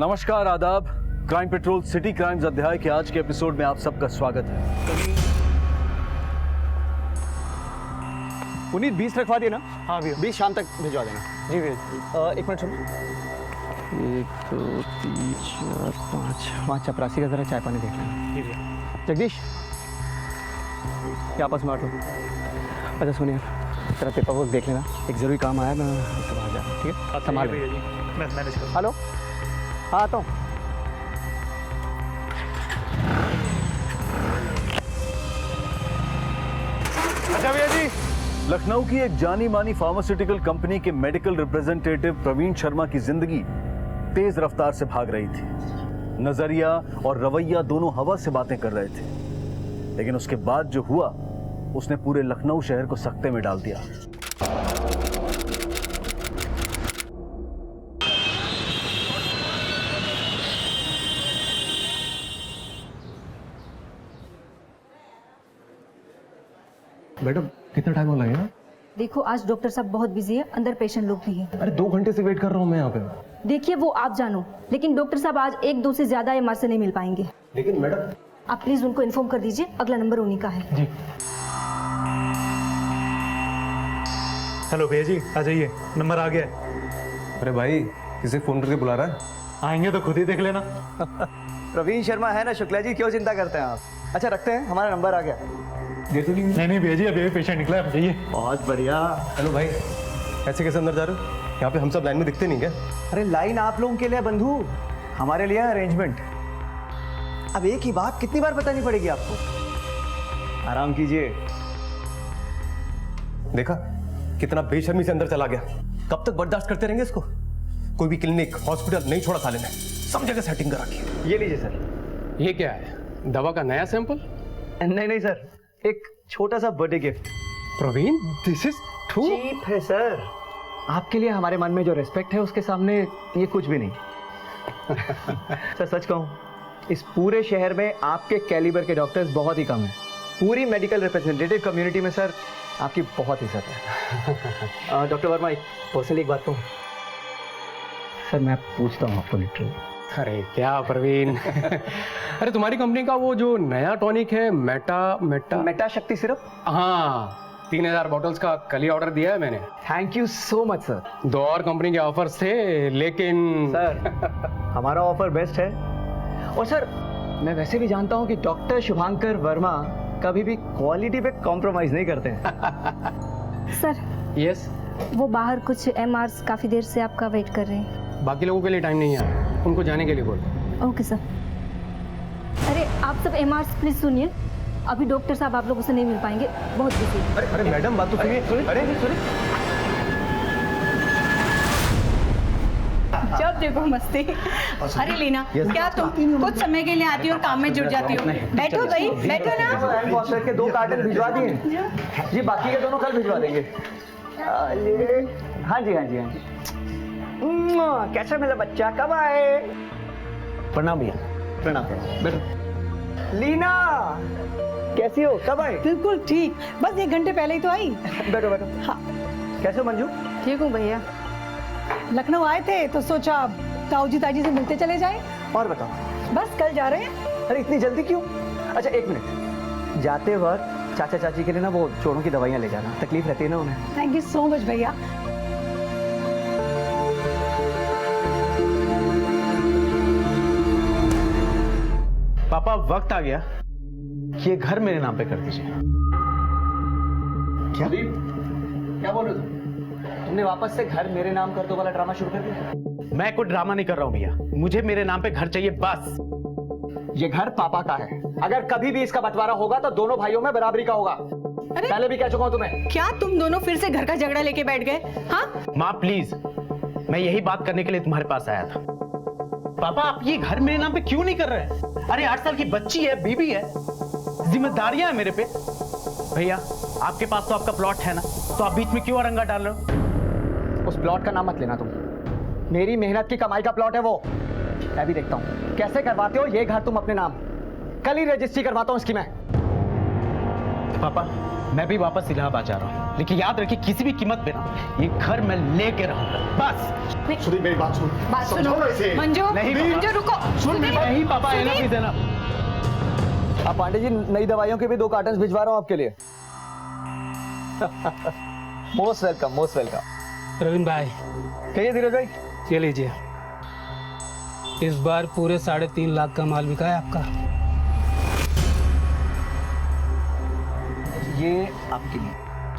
नमस्कार, आदाब। Crime petrol city crimes अध्याय के आज के एपिसोड में आप सबका स्वागत है। पुनीत 20 रखवा दिए ना? हाँ भैया। 20 शाम तक भिजवा देना। जी भैया। एक मिनट सुनो। 1 2 3 4 5 वहाँ चपरासी का जरा चाय पानी देख लेना। जी भैया। जगदीश, ये आपस में बैठो। अच्छा सुन यार, तेरा पेपर वर्क देख लेना, एक ज़रूरी काम आया, मैं उसके बाद जा, ठीक है? संभाल भैया जी, मैं मैनेज कर। हेलो, हाँ आता हूँ। अच्छा भैया जी। लखनऊ की एक जानी मानी फार्मास्यूटिकल कंपनी के मेडिकल रिप्रेजेंटेटिव प्रवीण शर्मा की जिंदगी तेज रफ्तार से भाग रही थी। नजरिया और रवैया दोनों हवा से बातें कर रहे थे, लेकिन उसके बाद जो हुआ उसने पूरे लखनऊ शहर को सकते में डाल दिया। मैडम कितना टाइम और लगेगा? देखो आज डॉक्टर साहब बहुत बिजी है, अंदर पेशेंट लोग भी हैं। अरे 2 घंटे से वेट कर रहा हूँ मैं यहाँ पे। देखिए वो आप जानो, लेकिन डॉक्टर साहब आज 1-2 से ज्यादा एमआर से नहीं मिल पाएंगे। लेकिन मैडम। आप प्लीज उनको इन्फॉर्म कर दीजिए, अगला नंबर उन्हीं का है। जी। हेलो भैया जी, आ जाइए, नंबर आ गया है। अरे भाई, किसे फोन करके बुला रहा है? आएंगे तो खुद ही देख लेना। प्रवीण शर्मा है ना शुक्ला जी, क्यों चिंता करते हैं आप? अच्छा रखते हैं, हमारा नंबर आ गया। दे तो नहीं। नहीं भैया जी, अभी पेशेंट निकला है, जाइए। बहुत बढ़िया। हेलो भाई, ऐसे कैसे अंदर जा रहे हो? यहाँ पे हम सब लाइन में दिखते नहीं क्या? अरे लाइन आप लोगों के लिए बंधु, हमारे लिए अरेंजमेंट। अब एक ही बात कितनी बार बतानी पड़ेगी आपको? आराम कीजिए। देखा कितना बेशर्मी से अंदर चला गया। कब तक बर्दाश्त करते रहेंगे इसको? कोई भी क्लिनिक हॉस्पिटल नहीं छोड़ा साले ने, सब जगह सेटिंग करा के। ये लीजिए सर। ये क्या है? दवा का नया सैंपल? नहीं नहीं सर, एक छोटा सा birthday gift. Praveen, this is too cheap है सर। आपके लिए हमारे मन में जो रिस्पेक्ट है उसके सामने ये कुछ भी नहीं। सर सच कहूँ, इस पूरे शहर में आपके कैलिबर के डॉक्टर्स बहुत ही कम हैं। पूरी मेडिकल रिप्रेजेंटेटिव कम्युनिटी में सर आपकी बहुत इज्जत है। डॉक्टर वर्मा, एक पर्सनली एक बात कहूँ सर, मैं पूछता हूँ आपको लिटरली। अरे क्या प्रवीण। अरे तुम्हारी कंपनी का वो जो नया टॉनिक है, मेटा शक्ति सिरप। हाँ, 3000 बॉटल्स का कल ही ऑर्डर दिया है मैंने। Thank you so much sir. 2 और कंपनी के ऑफर्स थे, लेकिन सर हमारा ऑफर बेस्ट है। और सर मैं वैसे भी जानता हूँ कि डॉक्टर शुभांकर वर्मा कभी भी क्वालिटी पे कॉम्प्रोमाइज नहीं करते हैं। सर यस, वो बाहर कुछ एमआरस काफी देर से आपका वेट कर रहे हैं। बाकी लोगों के लिए टाइम नहीं है, उनको जाने के लिए बोल। Okay sir. अरे आप सब एमआरस प्लीज सुनिए, अभी डॉक्टर साहब आप लोगों से नहीं मिल पाएंगे, बहुत बिजी है। अरे मैडम बात तो सुनिए। अरे जब देखो मस्ती। अरे लीना, क्या तुम कुछ समय के लिए आती हो और काम में जुट जाती हो? बैठो भाई, बैठो ना। के 2 कार्टन भिजवा दिए जी, बाकी के दोनों कल भिजवा देंगे। हाँ जी हाँ जी हाँ जी। कैसा मेरा बच्चा, कब आए? प्रणाम भैया। प्रणाम। बैठो। लीना कैसी हो, कब आए? बिल्कुल ठीक, बस 1 घंटे पहले ही तो आई। बैठो बैठो। हाँ। कैसे हो मंजू? ठीक हूँ भैया। लखनऊ आए थे तो सोचा ताऊजी ताजी से मिलते चले जाए। और बताओ। बस कल जा रहे हैं। अरे इतनी जल्दी क्यों? अच्छा 1 मिनट, जाते वक्त चाचा चाची के लिए ना वो जोड़ों की दवाइयाँ ले जाना, तकलीफ रहती है ना उन्हें। थैंक यू सो मच भैया। पापा वक्त आ गया कि ये घर मेरे नाम पे कर दीजिए। क्या बोल रहे हो तुमने? वापस से घर मेरे नाम कर दो वाला ड्रामा शुरू कर दिया? मैं कोई ड्रामा नहीं कर रहा हूँ भैया, मुझे मेरे नाम पे घर चाहिए बस। ये घर पापा का है, अगर कभी भी इसका बंटवारा होगा तो दोनों भाइयों में बराबरी का होगा। पहले भी कह चुका हूं तुम्हें। क्या तुम दोनों फिर से घर का झगड़ा लेके बैठ गए? हाँ माँ प्लीज, मैं यही बात करने के लिए तुम्हारे पास आया था। पापा आप ये घर मेरे नाम पे क्यों नहीं कर रहे? अरे 8 साल की बच्ची है, बीबी है, जिम्मेदारियां है मेरे पे। भैया आपके पास तो आपका प्लॉट है ना, तो आप बीच में क्यों अरंगा डाल रहे हो? उस प्लॉट का नाम मत लेना तुम, मेरी मेहनत की कमाई का प्लॉट है वो। मैं भी देखता हूँ कैसे करवाते हो ये घर तुम अपने नाम। कल ही रजिस्ट्री करवाता हूँ इसकी मैं। पापा मैं भी वापस इलाहाबाद जा रहा हूँ, लेकिन याद रखिए किसी भी कीमत पे ना ये घर मैं लेके रहूंगा, बस। सुधीर मेरी बात सुन, बात सुनो समझाओ ना इसे। मंजू, नहीं, मंजू रुको। नहीं पापा, है ना प्लीज, है ना। अब पांडे जी नई दवाइयों के भी 2 कार्टन भिजवा रहा हूँ आपके लिए। Most welcome, most welcome. Praveen भाई, कहिए धीरज भाई। ये लीजिए, इस बार पूरे 3.5 लाख का माल बिका है आपका। ये आपके लिए।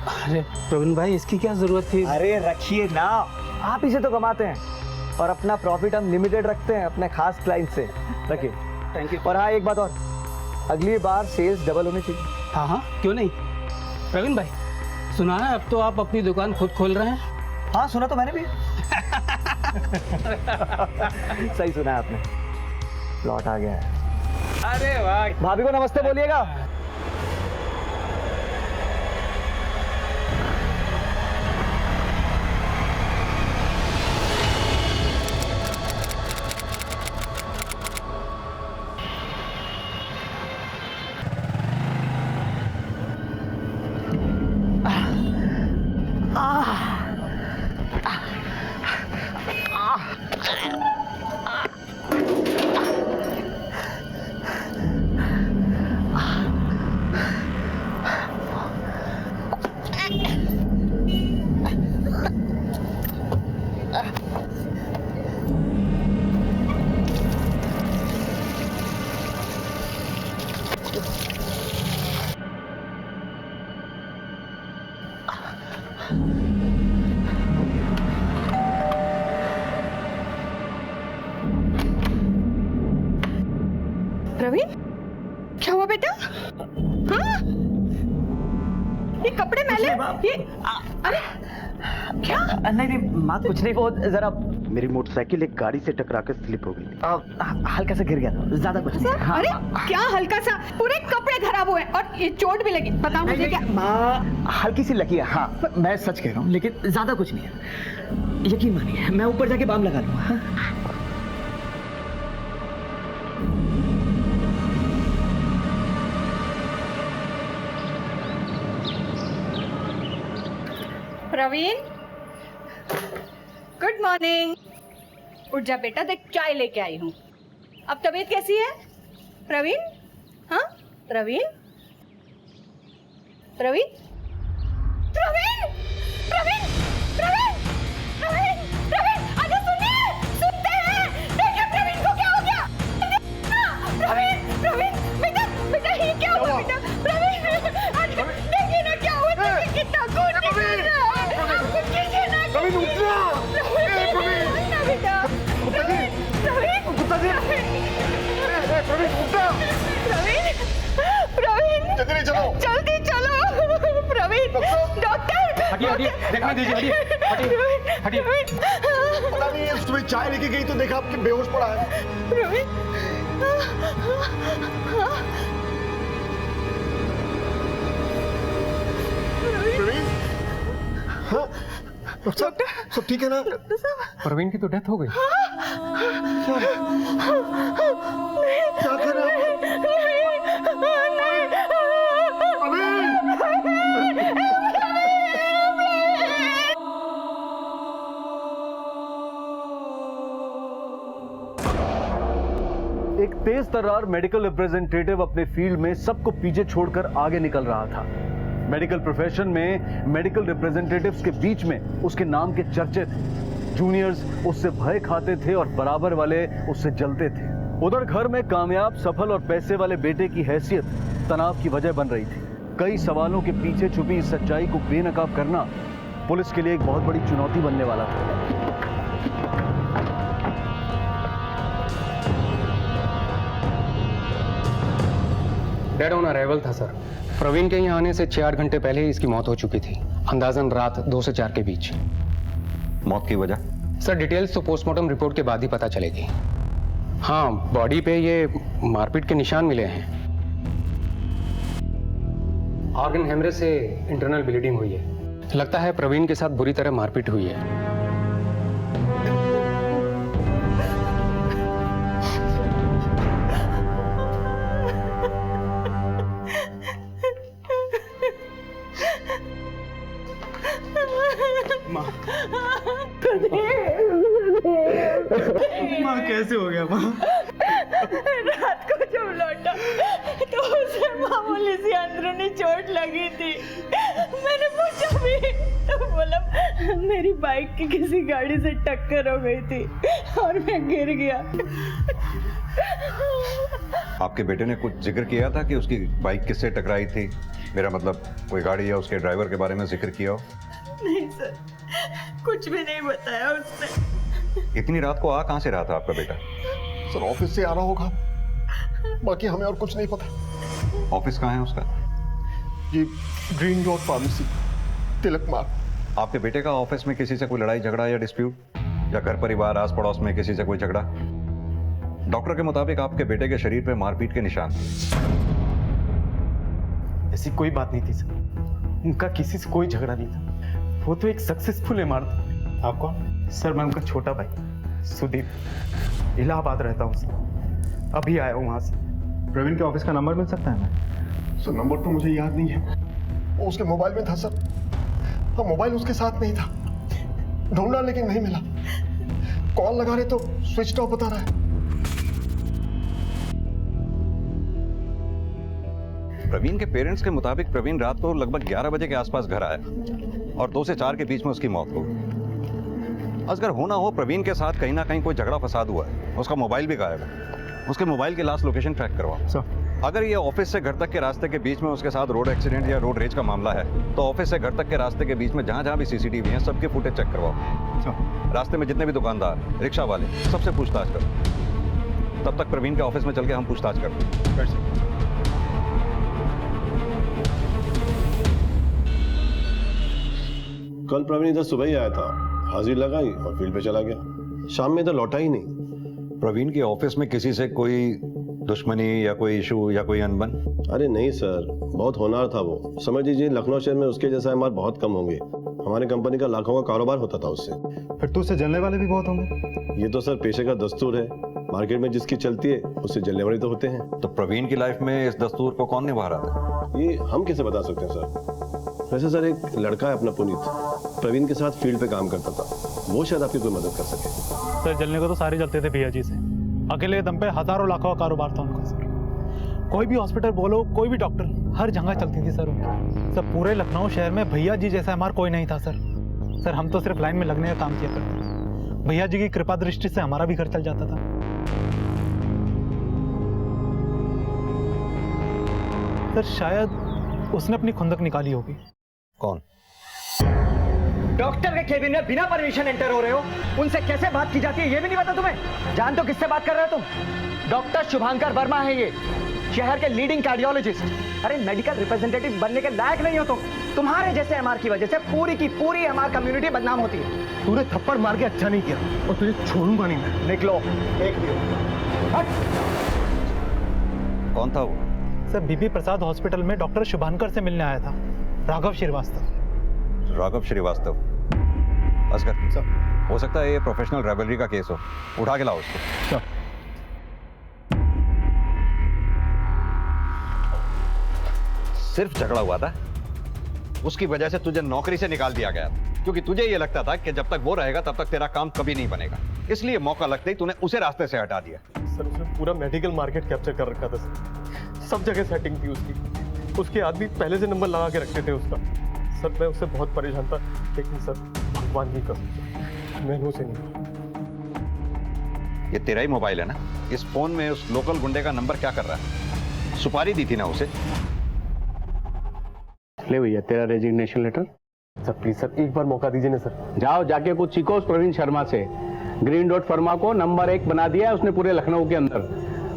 अरे प्रवीण भाई, इसकी क्या जरूरत थी? अरे रखिए ना, आप ही से तो कमाते हैं और अपना प्रॉफिट हम लिमिटेड रखते हैं अपने खास क्लाइंट से। रखिए। Thank you. और हाँ, एक बात और, अगली बार सेल्स डबल होनी चाहिए। हाँ हाँ, क्यों नहीं। प्रवीण भाई, सुना है अब तो आप अपनी दुकान खुद खोल रहे हैं? हाँ सुना तो मैंने भी। सही सुना है आपने, प्लॉट आ गया है। अरे वाह। भाभी को नमस्ते बोलिएगा। प्रवीण, क्या हुआ बेटा? हाँ? ये कपड़े मैले, ये अरे क्या? नहीं नहीं माँ, कुछ नहीं, वो जरा मेरी मोटरसाइकिल एक गाड़ी से टकरा कर स्लिप हो गई। हल्का सा गिर गया था, ज्यादा कुछ नहीं। हाँ, अरे क्या हल्का सा, पूरे कपड़े खराब हुए और ये चोट भी लगी। बताओ मुझे क्या? माँ हल्की सी लगी है। हाँ मैं सच कह रहा हूँ, लेकिन ज्यादा कुछ नहीं है, यकीन मानिए। मैं ऊपर जाके बाम लगा लूंगा। हाँ? Praveen, good morning. उठ जा बेटा, देख चाय लेके आई हूँ। अब तबीयत कैसी है प्रवीण? हाँ प्रवीण, प्रवीण, प्रवीण, प्रवीण, प्रवीण, प्रवीण, प्रवीण, आजा सुनिए, सुनते हैं। देखिए प्रवीण को क्या हो गया। प्रवीण, प्रवीण, बेटा, बेटा ये क्या हुआ बेटा? प्रवीण, आजा देखिए ना क्या हुआ। देखिए कितना खून निकल रहा है। आपको कीजिए ना। प्रवीण उठ जा। प्रवीण ना बेटा। प्रवीण, प्रवीण, प्रवीण उठ जा। प्रवीण, प्रवीण, जल्दी चलो, जल्दी चलो। प्रवीण, डॉक्टर, हटिए हटिए, देखने दीजिए, हटिए हटिए हटिए। पता नहीं सुबह चाय लेके गई तो देखा आपके बेहोश पड़ा है। प्रवीण, प्रवीण, हाँ डॉक्टर, सब ठीक है ना? प्रवीण की तो डेथ हो गई। क्या कर रहे हैं आप? एक तेज तर्रार मेडिकल रिप्रेजेंटेटिव अपने फील्ड में सबको पीछे छोड़कर आगे निकल रहा था। मेडिकल प्रोफेशन में मेडिकल रिप्रेजेंटेटिव्स के बीच में उसके नाम के चर्चे थे। जूनियर्स उससे भय खाते थे और बराबर वाले उससे जलते थे। उधर घर में कामयाब, सफल और पैसे वाले बेटे की हैसियत तनाव की वजह बन रही थी। कई सवालों के पीछे छुपी इस सच्चाई को बेनकाब करना पुलिस के लिए एक बहुत बड़ी चुनौती बनने वाला था। डेड ऑन अराइवल था सर। प्रवीण के यहाँ आने से 4 घंटे पहले ही इसकी मौत हो चुकी थी, अंदाजन रात 2 से 4 के बीच। मौत की वजह? सर डिटेल्स तो पोस्टमार्टम रिपोर्ट के बाद ही पता चलेगी। हाँ, बॉडी पे ये मारपीट के निशान मिले हैं। ऑर्गन हेमरेज से इंटरनल ब्लीडिंग हुई है। लगता है प्रवीण के साथ बुरी तरह मारपीट हुई है। माँ कैसे हो गया माँ? रात को जब लौटा तो उसे मामूली सी अंदरूनी चोट लगी थी। मैंने पूछा भी तो बोला मेरी बाइक की किसी गाड़ी से टक्कर हो गई थी और मैं गिर गया। आपके बेटे ने कुछ जिक्र किया था कि उसकी बाइक किससे टकराई थी? मेरा मतलब कोई गाड़ी या उसके ड्राइवर के बारे में जिक्र किया हो? नहीं सर, कुछ भी नहीं बताया उसने। इतनी रात को आ कहां से रहा था आपका बेटा? सर ऑफिस से आ रहा होगा, बाकी हमें और कुछ नहीं पता। ऑफिस कहाँ है उसका? ये ग्रीन रोड फार्मेसी, तिलक मार्ग। आपके बेटे का ऑफिस में किसी से कोई लड़ाई झगड़ा या डिस्प्यूट, या घर परिवार आस पड़ोस में किसी से कोई झगड़ा? डॉक्टर के मुताबिक आपके बेटे के शरीर पे मारपीट के निशान। ऐसी कोई बात नहीं थी सर, उनका किसी से कोई झगड़ा नहीं था। वो तो एक सक्सेसफुल एमआर था। आप कौन? सर मैं उनका छोटा भाई सुदीप, इलाहाबाद रहता हूँ सर, अभी आया हूँ वहां से। प्रवीण के ऑफिस का नंबर मिल सकता है ना? सर नंबर तो मुझे याद नहीं है, वो उसके मोबाइल में था सर। हाँ मोबाइल उसके साथ नहीं था, ढूंढा लेकिन नहीं मिला। कॉल लगा रहे तो स्विच ऑफ बता रहा है। प्रवीण के पेरेंट्स के मुताबिक प्रवीण रात को लगभग 11 बजे के आसपास घर आया और 2 से 4 के बीच में उसकी मौत हो गई। अगर हो ना हो प्रवीण के साथ कहीं ना कहीं कोई झगड़ा फसाद हुआ है। उसका मोबाइल भी गायब है, उसके मोबाइल की लास्ट लोकेशन ट्रैक करवाओ। अगर ये ऑफिस से घर तक के रास्ते के बीच में उसके साथ रोड एक्सीडेंट या रोड रेज का मामला है तो ऑफिस से घर तक के रास्ते के बीच में जहां जहां भी सीसीटीवी हैं सबके फुटेज चेक करवाओ। रास्ते में जितने भी दुकानदार, रिक्शा वाले, सबसे पूछताछ करो। तब तक प्रवीण के ऑफिस में चल के हम पूछताछ करते हैं। कल प्रवीण इधर सुबह ही आया था, हाजिरी लगाई और फील्ड पे चला गया। शाम में इधर लौटा ही नहीं। प्रवीण के ऑफिस में किसी से कोई दुश्मनी या कोई इशू या कोई अनबन? अरे नहीं सर, बहुत होनहार था वो। समझ लीजिए लखनऊ शहर में उसके जैसा एमआर बहुत कम होंगे। हमारे कंपनी का लाखों का कारोबार होता था उससे। फिर तो उससे जलने वाले भी बहुत होंगे। ये तो सर पेशे का दस्तूर है, मार्केट में जिसकी चलती है उससे जलने वाले तो होते हैं। तो प्रवीण की लाइफ में इस दस्तूर को कौन निभा रहा था? ये हम कैसे बता सकते हैं सर? वैसे सर एक लड़का है अपना पुनीत, प्रवीण के साथ फील्ड पे काम करता था, वो शायद आपकी कोई मदद कर सके। सर जलने को तो सारे जलते थे भैया जी से, अकेले दम पे हजारों लाखों का कारोबार था उनका सर। कोई भी हॉस्पिटल बोलो, कोई भी डॉक्टर, हर जगह चलती थी सर उनकी। सर पूरे लखनऊ शहर में भैया जी जैसा हमारा कोई नहीं था सर। सर हम तो सिर्फ लाइन में लगने का काम किया करते। भैया जी की कृपा दृष्टि से हमारा भी घर चल जाता था। सर शायद उसने अपनी खुंदक निकाली होगी। कौन? डॉक्टर के केबिन में बिना परमिशन एंटर हो रहे हो, उनसे कैसे बात की जाती है ये भी नहीं पता तुम्हें? जान तो किससे बात कर रहे हो तुम? डॉक्टर शुभांकर वर्मा है ये, शहर के लीडिंग कार्डियोलॉजिस्ट। अरे मेडिकल रिप्रेजेंटेटिव बनने के लायक नहीं हो तुम। तुम्हारे जैसे एमआर की वजह से पूरी की पूरी एमआर कम्युनिटी बदनाम होती है। तूने थप्पड़ मार के अच्छा नहीं किया और तुझे छोड़ूंगा नहीं मैं। निकलो, एक भी कौन था वो? सर बीबी प्रसाद हॉस्पिटल में डॉक्टर शुभांकर से मिलने आया था, राघव श्रीवास्तव। राघव श्रीवास्तव? असगर सर, हो सकता है ये प्रोफेशनल राइवलरी का केस हो, उठा के लाओ उसको। सिर्फ झगड़ा हुआ था, उसकी वजह से तुझे नौकरी से निकाल दिया गया था, क्योंकि तुझे ये लगता था कि जब तक वो रहेगा तब तक तेरा काम कभी नहीं बनेगा। इसलिए मौका लगते ही तूने उसे रास्ते से हटा दिया। सर उसने पूरा मेडिकल मार्केट कैप्चर कर रखा था सर, सब जगह सेटिंग थी उसकी। उसके आदमी पहले से नंबर लगा के रखते थे उसका। सर मैं उससे बहुत परेशान था, लेकिन सर भगवान की कसम मैंने उसे नहीं। ये तेरा ही मोबाइल है ना? इस फोन में उस लोकल गुंडे का नंबर क्या कर रहा है? सुपारी दी थी ना उसे? ले भैया तेरा resignation letter. Sir please sir एक बार मौका दीजिए ना सर। जाओ जाके कुछ सीखो उस प्रवीण शर्मा से। ग्रीन डॉट फर्मा को नंबर 1 बना दिया है उसने पूरे लखनऊ के अंदर,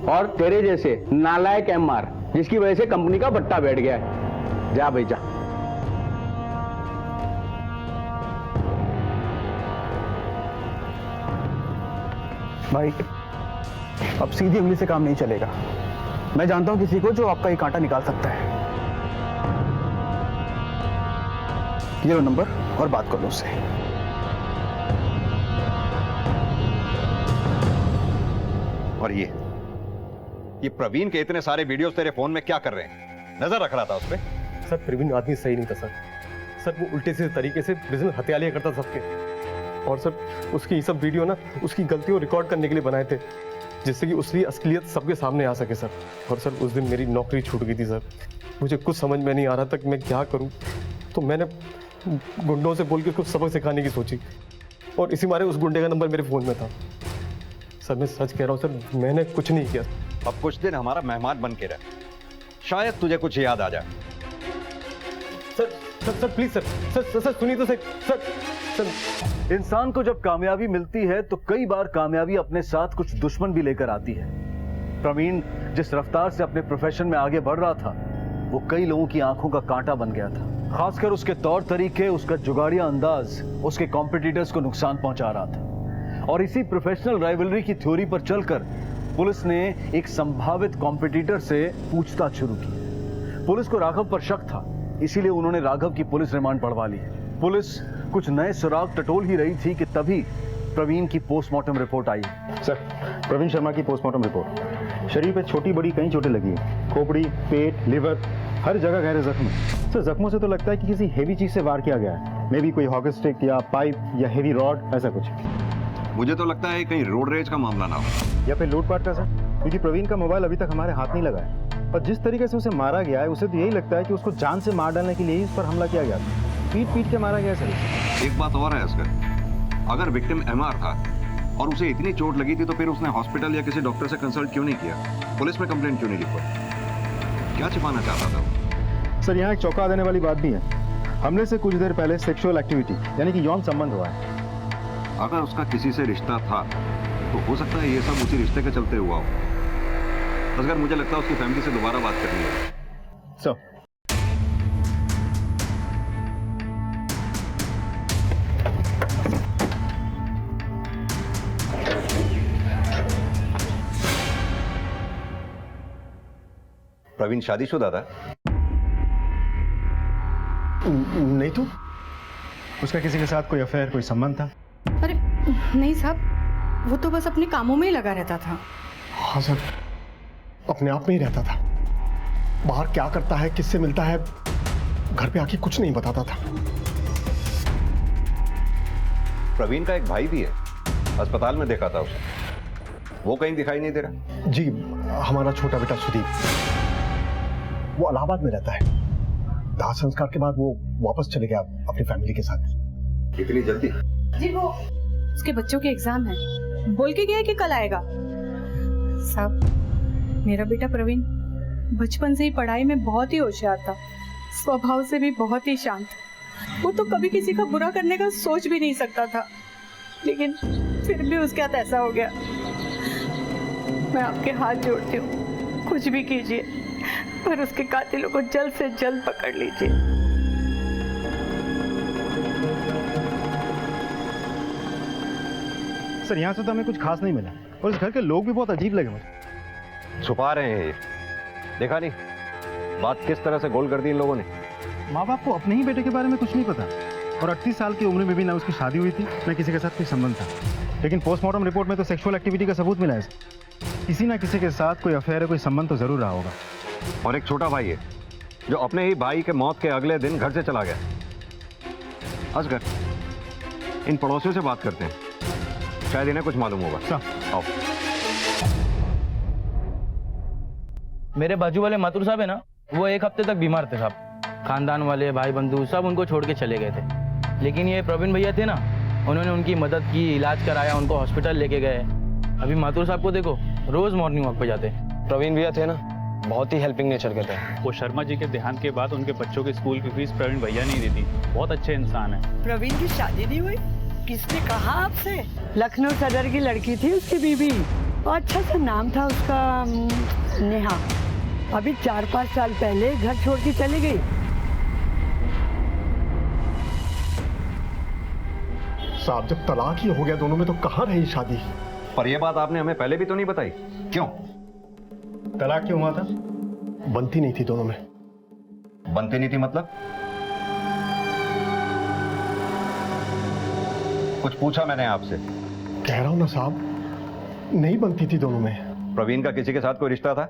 और तेरे जैसे नालायक एमआर जिसकी वजह से कंपनी का बट्टा बैठ गया है। जा भाई जा। भाई अब सीधी उंगली से काम नहीं चलेगा। मैं जानता हूं किसी को जो आपका ये कांटा निकाल सकता है। ये लो नंबर और बात कर लो उससे। और ये प्रवीण के इतने सारे वीडियोस तेरे फोन में क्या कर रहे हैं? नजर रख रहा था उस पे? सर प्रवीण आदमी सही नहीं था सर। सर वो उल्टे सीधे तरीके से बिजनेस हत्या लिया करता सबके। और सर उसकी ये सब वीडियो ना उसकी गलतियों को रिकॉर्ड करने के लिए बनाए थे, जिससे कि उसकी असलियत सबके सामने आ सके सर। और सर उस दिन मेरी नौकरी छूट गई थी सर, मुझे कुछ समझ में नहीं आ रहा था कि मैं क्या करूं, तो मैंने गुंडों से बोल के उसको सबक सिखाने की सोची, और इसी मारे उस गुंडे का नंबर मेरे फ़ोन में था। सर मैं सच कह रहा हूँ सर, मैंने कुछ नहीं किया। अब कुछ दिन हमारा मेहमान बन के रह, शायद तुझे कुछ याद आ जाए। Sir sir sir please sir sir sir सुनिए तो सर सर सर इंसान को जब कामयाबी मिलती है तो कई बार कामयाबी अपने साथ कुछ दुश्मन भी लेकर आती है। प्रवीण जिस रफ्तार से अपने प्रोफेशन में आगे बढ़ रहा था, वो कई लोगों की आंखों का कांटा बन गया था। खासकर उसके तौर तरीके, उसका जुगाड़िया अंदाज उसके कॉम्पिटिटर्स को नुकसान पहुंचा रहा था। और इसी प्रोफेशनल राइवलरी की थ्योरी पर चलकर पुलिस ने एक संभावित कॉम्पिटिटर से पूछताछ शुरू की। पुलिस को राघव पर शक था, इसीलिए उन्होंने राघव की पुलिस रिमांड बढ़वा ली। पुलिस कुछ नए सुराग टटोल ही रही थी कि तभी प्रवीण की पोस्टमार्टम रिपोर्ट आई। सर, प्रवीण शर्मा की पोस्टमार्टम रिपोर्ट। शरीर पे छोटी बड़ी कई चोटें लगी हैं, खोपड़ी, पेट, लिवर, हर जगह गहरे जख्म। सर जख्मों से तो लगता है कि किसी हेवी चीज से वार किया गया है, मे बी कोई हॉकी स्टिक या पाइप या हेवी रॉड, ऐसा कुछ। मुझे तो लगता है कहीं रोड रेज का मामला ना हो, या फिर लूटपाट का सर, क्योंकि प्रवीण का मोबाइल अभी तक हमारे हाथ नहीं लगा है। और जिस तरीके से उसे मारा गया है, उसे तो यही लगता है कि उसको जान से मार डालने के लिए ही उस पर हमला किया गया था। पीट के मारा गया सर। एक बात और है असगर, अगर विक्टिम एमआर था और उसे इतनी चोट लगी थी तो फिर उसने हॉस्पिटल या किसी डॉक्टर से कंसल्ट क्यों नहीं किया? पुलिस में कंप्लेंट क्यों नहीं लिखवाई? क्या छिपाना चाहता था? सर यहाँ एक चौंका देने वाली बात भी है। हमले से कुछ देर पहले सेक्सुअल एक्टिविटी यानी कि यौन संबंध हुआ है। अगर उसका किसी से रिश्ता था तो हो सकता है ये सब उसी रिश्ते के चलते हुआ हो। असगर मुझे लगता है उसकी फैमिली से दोबारा बात करनी है। सर प्रवीण शादीशुदा था? नहीं तो उसका किसी के साथ कोई अफेयर, कोई संबंध था? अरे नहीं साहब, वो तो बस अपने कामों में ही लगा रहता था। हाँ सर, अपने आप में ही रहता था। बाहर क्या करता है, किससे मिलता है, घर पे आके कुछ नहीं बताता था। प्रवीण का एक भाई भी है, अस्पताल में देखा था उसे, वो कहीं दिखाई नहीं दे रहा। जी, हमारा छोटा बेटा सुदीप, वो इलाहाबाद में रहता है। दाह संस्कार के बाद वो वापस चले गया अपनी फैमिली के साथ। इतनी जल्दी? जी वो उसके बच्चों के एग्जाम है, बोल के गया है कि कल आएगा। साहब मेरा बेटा प्रवीण बचपन से ही पढ़ाई में बहुत ही होशियार था, स्वभाव से भी बहुत ही शांत। वो तो कभी किसी का बुरा करने का सोच भी नहीं सकता था, लेकिन फिर भी उसके साथ ऐसा हो गया। मैं आपके हाथ जोड़ती हूँ, कुछ भी कीजिए पर उसके कातिलों को जल्द से जल्द पकड़ लीजिए। सर यहाँ से तो हमें कुछ खास नहीं मिला, और इस घर के लोग भी बहुत अजीब लगे मुझे। छुपा रहे हैं ये, देखा नहीं बात किस तरह से गोल कर दी इन लोगों ने। माँ बाप को अपने ही बेटे के बारे में कुछ नहीं पता, और 38 साल की उम्र में भी ना उसकी शादी हुई थी, ना किसी के साथ कोई संबंध था। लेकिन पोस्टमार्टम रिपोर्ट में तो सेक्सुअल एक्टिविटी का सबूत मिला है। किसी ना किसी के साथ कोई अफेयर है, कोई संबंध तो जरूर रहा होगा। और एक छोटा भाई है जो अपने ही भाई के मौत के अगले दिन घर से चला गया। असगर, इन पड़ोसियों से बात करते हैं, शायद इन्हें कुछ मालूम होगा। आओ। मेरे बाजू वाले मातुर साहब है ना, वो एक हफ्ते तक बीमार थे साहब। खानदान वाले, भाई बंधु सब उनको छोड़ के चले गए थे। लेकिन ये प्रवीण भैया थे ना, उन्होंने उनकी मदद की, इलाज कराया, उनको हॉस्पिटल लेके गए। अभी मातुर साहब को देखो, रोज मॉर्निंग वॉक पे जाते। प्रवीण भैया थे ना, बहुत ही हेल्पिंग नेचर के थे। वो शर्मा जी के देहांत के बाद उनके बच्चों के स्कूल की फीस प्रवीण भैया नहीं देती। बहुत अच्छे इंसान है। प्रवीण की शादी नहीं हुई? किसने कहा आपसे? लखनऊ सदर की लड़की थी उसकी बीवी, और अच्छा सा नाम था उसका, नेहा। अभी 4-5 साल पहले घर छोड़ के चली गई। साहब जब तलाक ही हो गया दोनों में, तो कहाँ रही शादी? पर यह बात आपने हमें पहले भी तो नहीं बताई, क्यों? तलाक क्यों हुआ था? बनती नहीं थी दोनों में। बनती नहीं थी मतलब? कुछ पूछा मैंने आपसे? कह रहा हूं ना साहब, नहीं बनती थी दोनों में। प्रवीण का किसी के साथ कोई रिश्ता था,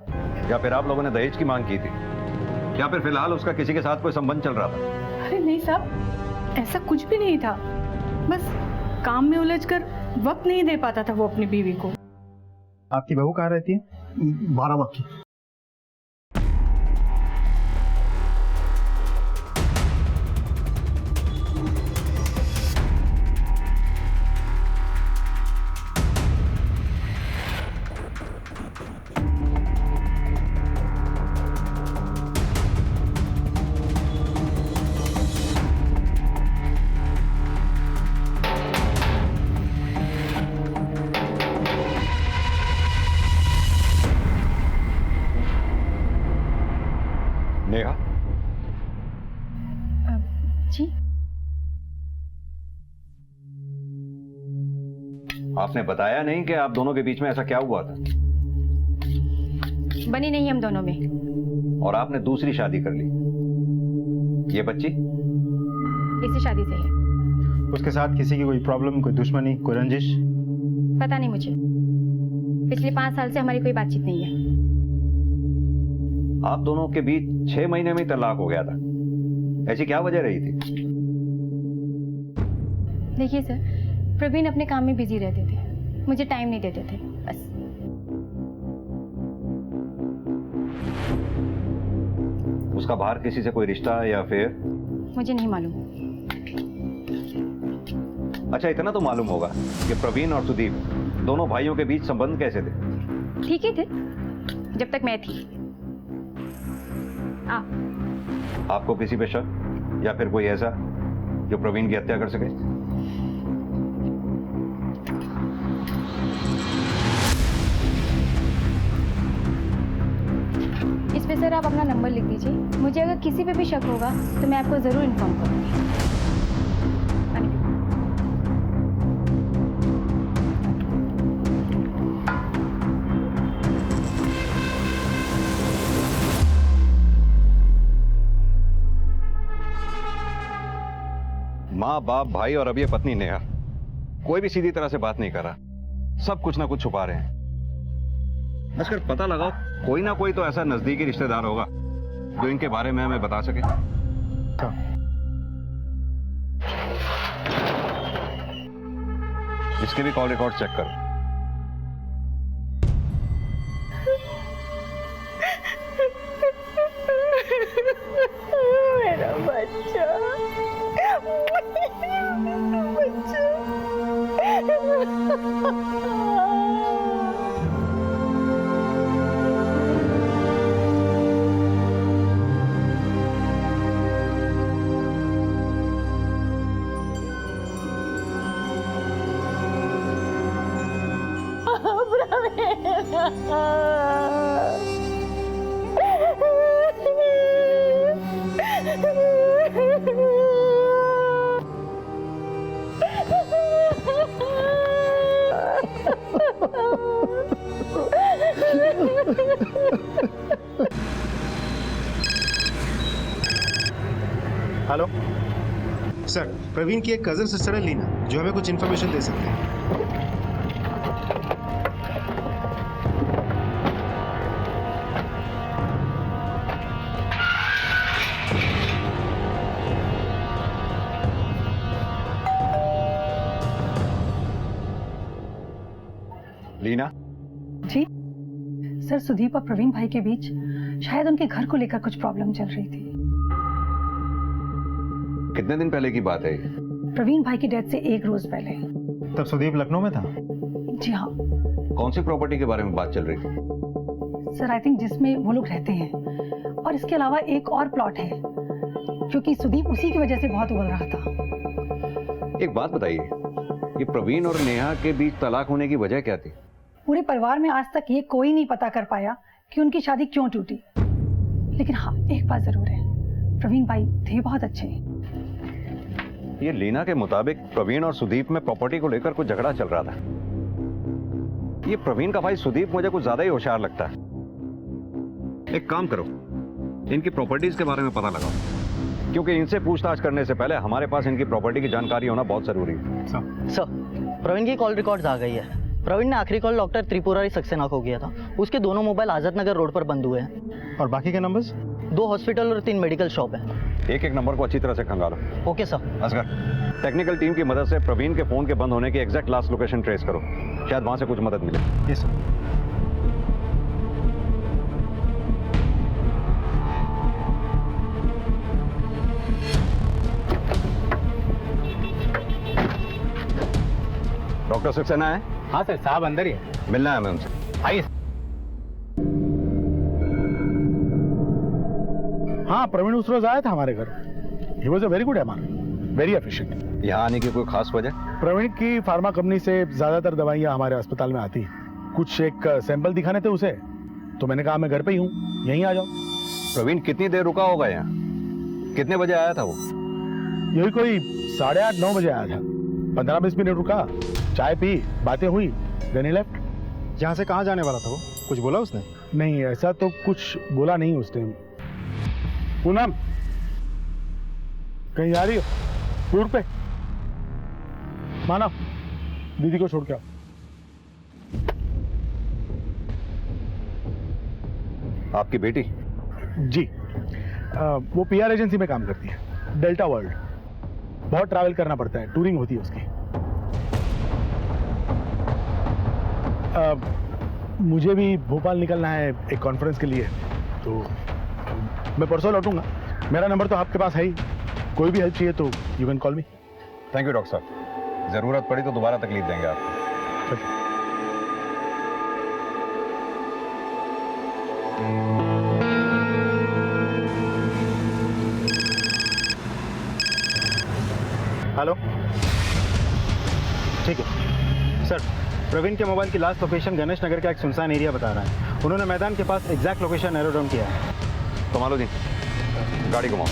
या फिर आप लोगों ने दहेज की मांग की थी, या फिर फिलहाल उसका किसी के साथ कोई संबंध चल रहा था? अरे नहीं साहब, ऐसा कुछ भी नहीं था। बस काम में उलझकर वक्त नहीं दे पाता था वो अपनी बीवी को। आपकी बहू कहाँ रहती है? बाराबंकी। नेहा, जी आपने बताया नहीं कि आप दोनों के बीच में ऐसा क्या हुआ था? बनी नहीं हम दोनों में। और आपने दूसरी शादी कर ली। ये बच्ची इसी शादी से है। उसके साथ किसी की कोई प्रॉब्लम, कोई दुश्मनी, कोई रंजिश? पता नहीं मुझे, पिछले 5 साल से हमारी कोई बातचीत नहीं है। आप दोनों के बीच 6 महीने में ही तलाक हो गया था। ऐसी क्या वजह रही थी? देखिए सर, प्रवीण अपने काम में बिजी रहते थे, मुझे टाइम नहीं देते थे, बस। उसका बाहर किसी से कोई रिश्ता या फिर? मुझे नहीं मालूम। अच्छा, इतना तो मालूम होगा कि प्रवीण और सुदीप दोनों भाइयों के बीच संबंध कैसे थे? ठीक ही थे, जब तक मैं थी। आपको किसी पे शक या फिर कोई ऐसा जो प्रवीण की हत्या कर सके? इस पे सर आप अपना नंबर लिख दीजिए, मुझे अगर किसी पे भी शक होगा तो मैं आपको जरूर इन्फॉर्म करूंगी। माँ बाप भाई और अब ये पत्नी नेहा, कोई भी सीधी तरह से बात नहीं कर रहा। सब कुछ ना कुछ छुपा रहे हैं। बस कर पता लगाओ, कोई ना कोई तो ऐसा नजदीकी रिश्तेदार होगा जो इनके बारे में हमें बता सके। इसके भी कॉल रिकॉर्ड चेक करो। मेरा बच्चा, हेलो सर, प्रवीण की एक कजन सिस्टर है लीना, जो हमें कुछ इन्फॉर्मेशन दे सकते हैं। लीना जी सर, सुदीप और प्रवीण भाई के बीच शायद उनके घर को लेकर कुछ प्रॉब्लम चल रही थी। कितने दिन पहले की बात है ये? प्रवीण भाई की डेथ से 1 रोज पहले। तब सुदीप लखनऊ में था? जी हाँ कौन सी प्रॉपर्टी के बारे में बात चल रही थी? सर, आई थिंक जिसमें वो लोग रहते हैं, और इसके अलावा एक और प्लॉट है, क्योंकि सुदीप उसी की वजह से बहुत उबल रहा था। एक बात बताइए, ये प्रवीण और नेहा के बीच तलाक होने की वजह क्या थी? पूरे परिवार में आज तक ये कोई नहीं पता कर पाया कि उनकी शादी क्यों टूटी। लेकिन हाँ, एक बात जरूर है, प्रवीण भाई थे बहुत अच्छे। ये लीना के मुताबिक प्रवीण और सुदीप में प्रॉपर्टी को लेकर कुछ झगड़ा चल रहा था। ये प्रवीण का भाई सुदीप मुझे कुछ ज्यादा ही होशियार लगता है। एक काम करो, इनकी प्रॉपर्टीज के बारे में पता लगाओ, क्योंकि इनसे पूछताछ करने से पहले हमारे पास इनकी प्रॉपर्टी की जानकारी होना बहुत जरूरी है। सर, प्रवीण की कॉल रिकॉर्ड्स आ गई है। प्रवीण ने आखिरी कॉल डॉक्टर त्रिपुरारी सक्सेना को किया था। उसके दोनों मोबाइल आजाद नगर रोड पर बंद हुए हैं। और बाकी के नंबर्स? 2 हॉस्पिटल और 3 मेडिकल शॉप है। एक एक नंबर को अच्छी तरह से खंगालो। Okay sir. Asghar, technical team की मदद से प्रवीण के फोन के बंद होने की एग्जैक्ट लास्ट लोकेशन ट्रेस करो, शायद वहां से कुछ मदद मिले। Yes sir. डॉक्टर सक्सेना है? हाँ सर, साहब अंदर ही है। मिलना है हमें उनसे। आइए। हाँ, प्रवीण उस रोज आया था हमारे घर। He was a very good MR, very efficient. यहाँ आने की कोई खास वजह? प्रवीण की फार्मा कंपनी से ज्यादातर दवाइयाँ हमारे अस्पताल में आती। कुछ एक सैंपल दिखाने थे उसे, तो मैंने कहा मैं घर पे ही हूँ, यहीं आ जाओ। प्रवीण कितनी देर रुका होगा यहाँ? कितने बजे आया था वो? यही कोई 8:30 9 बजे आया था। 15-20 मिनट रुका, चाय पी, बातें हुई, देन ही लेफ्ट। यहाँ से कहाँ जाने वाला था वो? कुछ बोला उसने? नहीं, ऐसा तो कुछ बोला नहीं उसने। पूनम, कहीं जा रही हो? रूट पे? मानव, दीदी को छोड़ के आओ। आपकी बेटी? जी, वो पीआर एजेंसी में काम करती है, डेल्टा वर्ल्ड। बहुत ट्रैवल करना पड़ता है, टूरिंग होती है उसकी। मुझे भी भोपाल निकलना है एक कॉन्फ्रेंस के लिए, तो मैं परसों लौटूंगा। मेरा नंबर तो आपके पास है ही, कोई भी हेल्प चाहिए तो you can call me. Thank you doctor साहब, जरूरत पड़ी तो दोबारा तकलीफ देंगे आपको। हेलो, ठीक है सर। प्रवीण के मोबाइल की लास्ट लोकेशन गणेश नगर का एक सुनसान एरिया बता रहा है। उन्होंने मैदान के पास एग्जैक्ट लोकेशन नैरो डाउन किया है। कमालो जी, गाड़ी घुमाओ।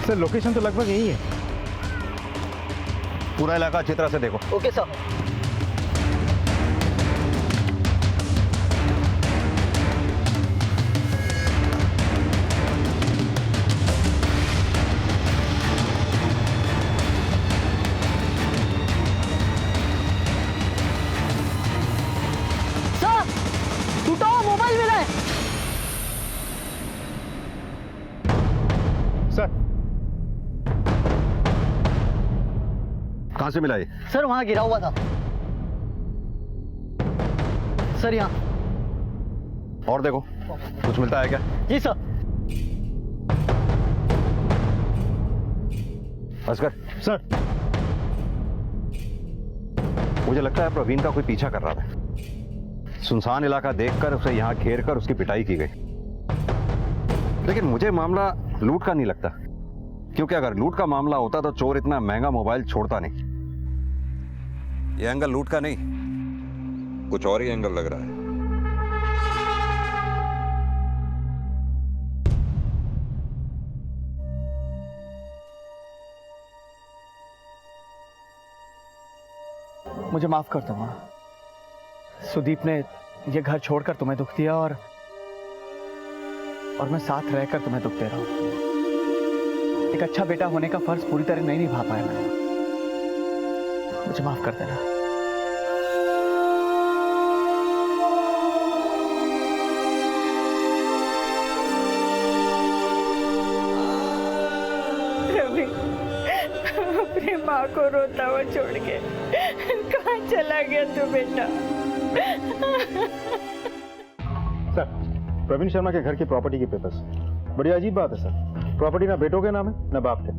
सर लोकेशन तो लगभग यही है। पूरा इलाका अच्छी तरह से देखो। Okay sir. सर, टूटा हुआ मोबाइल मिला है। सर, कहां से मिला ये? सर वहां गिरा हुआ था। सर यहाँ। और देखो, कुछ मिलता है क्या? जी सर। असगर सर, मुझे लगता है प्रवीण का कोई पीछा कर रहा था। सुनसान इलाका देखकर उसे यहाँ घेर कर उसकी पिटाई की गई। लेकिन मुझे मामला लूट का नहीं लगता, क्योंकि अगर लूट का मामला होता तो चोर इतना महंगा मोबाइल छोड़ता नहीं। ये एंगल लूट का नहीं, कुछ और ही एंगल लग रहा है। मुझे माफ कर दो माँ। सुदीप ने ये घर छोड़कर तुम्हें दुख दिया और मैं साथ रहकर तुम्हें दुख दे रहा हूं। एक अच्छा बेटा होने का फर्ज पूरी तरह नहीं निभा पाया मैं। मुझे माफ कर देना। रवि, अपनी माँ को रोता हुआ छोड़ के कहाँ चला गया तू बेटा? सर, प्रवीण शर्मा के घर की प्रॉपर्टी के पेपर्स। बड़ी अजीब बात है सर, प्रॉपर्टी ना बेटों के नाम है ना बाप के।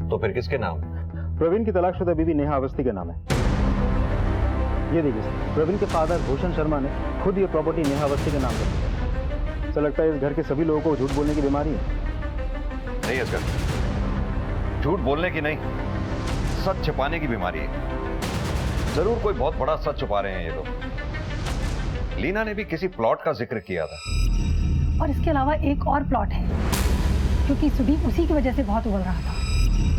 तो फिर किसके नाम? प्रवीण की तलाकशुदा बीवी नेहा अवस्थी के नाम है। ये देखिए सर, प्रवीण के फादर भूषण शर्मा ने खुद ये प्रॉपर्टी नेहा अवस्थी के नाम कर दी। सर लगता है इस घर के सभी लोगों को झूठ बोलने की बीमारी है। नहीं असगर, झूठ बोलने की नहीं, सच छिपाने की बीमारी है। जरूर कोई बहुत बड़ा सच छुपा रहे हैं ये लोग। लीना ने भी किसी प्लॉट का जिक्र किया था। और इसके अलावा एक और प्लॉट है, क्योंकि सुदीप उसी की वजह से बहुत उबल रहा था।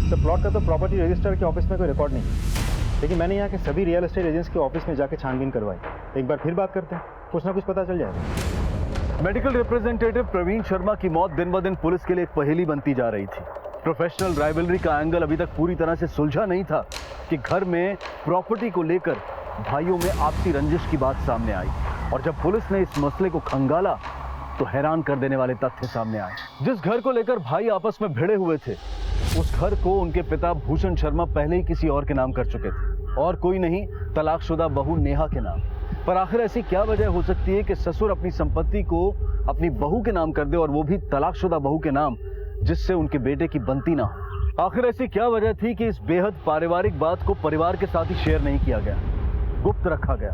सर प्लॉट का तो प्रॉपर्टी रजिस्टर के ऑफिस में कोई रिकॉर्ड नहीं है, लेकिन मैंने यहाँ के सभी रियल एस्टेट एजेंट्स के ऑफिस में जाके छानबीन करवाई। एक बार फिर बात करते हैं, कुछ ना कुछ पता चल जाएगा। मेडिकल रिप्रेजेंटेटिव प्रवीण शर्मा की मौत दिन ब दिन पुलिस के लिए एक पहेली बनती जा रही थी। प्रोफेशनल राइवलरी का एंगल अभी तक पूरी तरह से सुलझा नहीं था कि घर में प्रॉपर्टी को लेकर भाइयों में आपसी रंजिश की बात सामने आई, और जब पुलिस ने इस मसले को खंगाला तो हैरान कर देने वाले तथ्य सामने आए। जिस घर को लेकर भाई आपस में भिड़े हुए थे, उस घर को उनके पिता भूषण शर्मा पहले ही किसी और के नाम कर चुके थे, और कोई नहीं, तलाकशुदा बहू नेहा के नाम। पर आखिर ऐसी क्या वजह हो सकती है कि ससुर अपनी संपत्ति को अपनी बहू के नाम कर दे, और वो भी तलाकशुदा बहू के नाम, जिससे उनके बेटे की बनती ना हो। आखिर ऐसी क्या वजह थी कि इस बेहद पारिवारिक बात को परिवार के साथ ही शेयर नहीं किया गया, गुप्त रखा गया?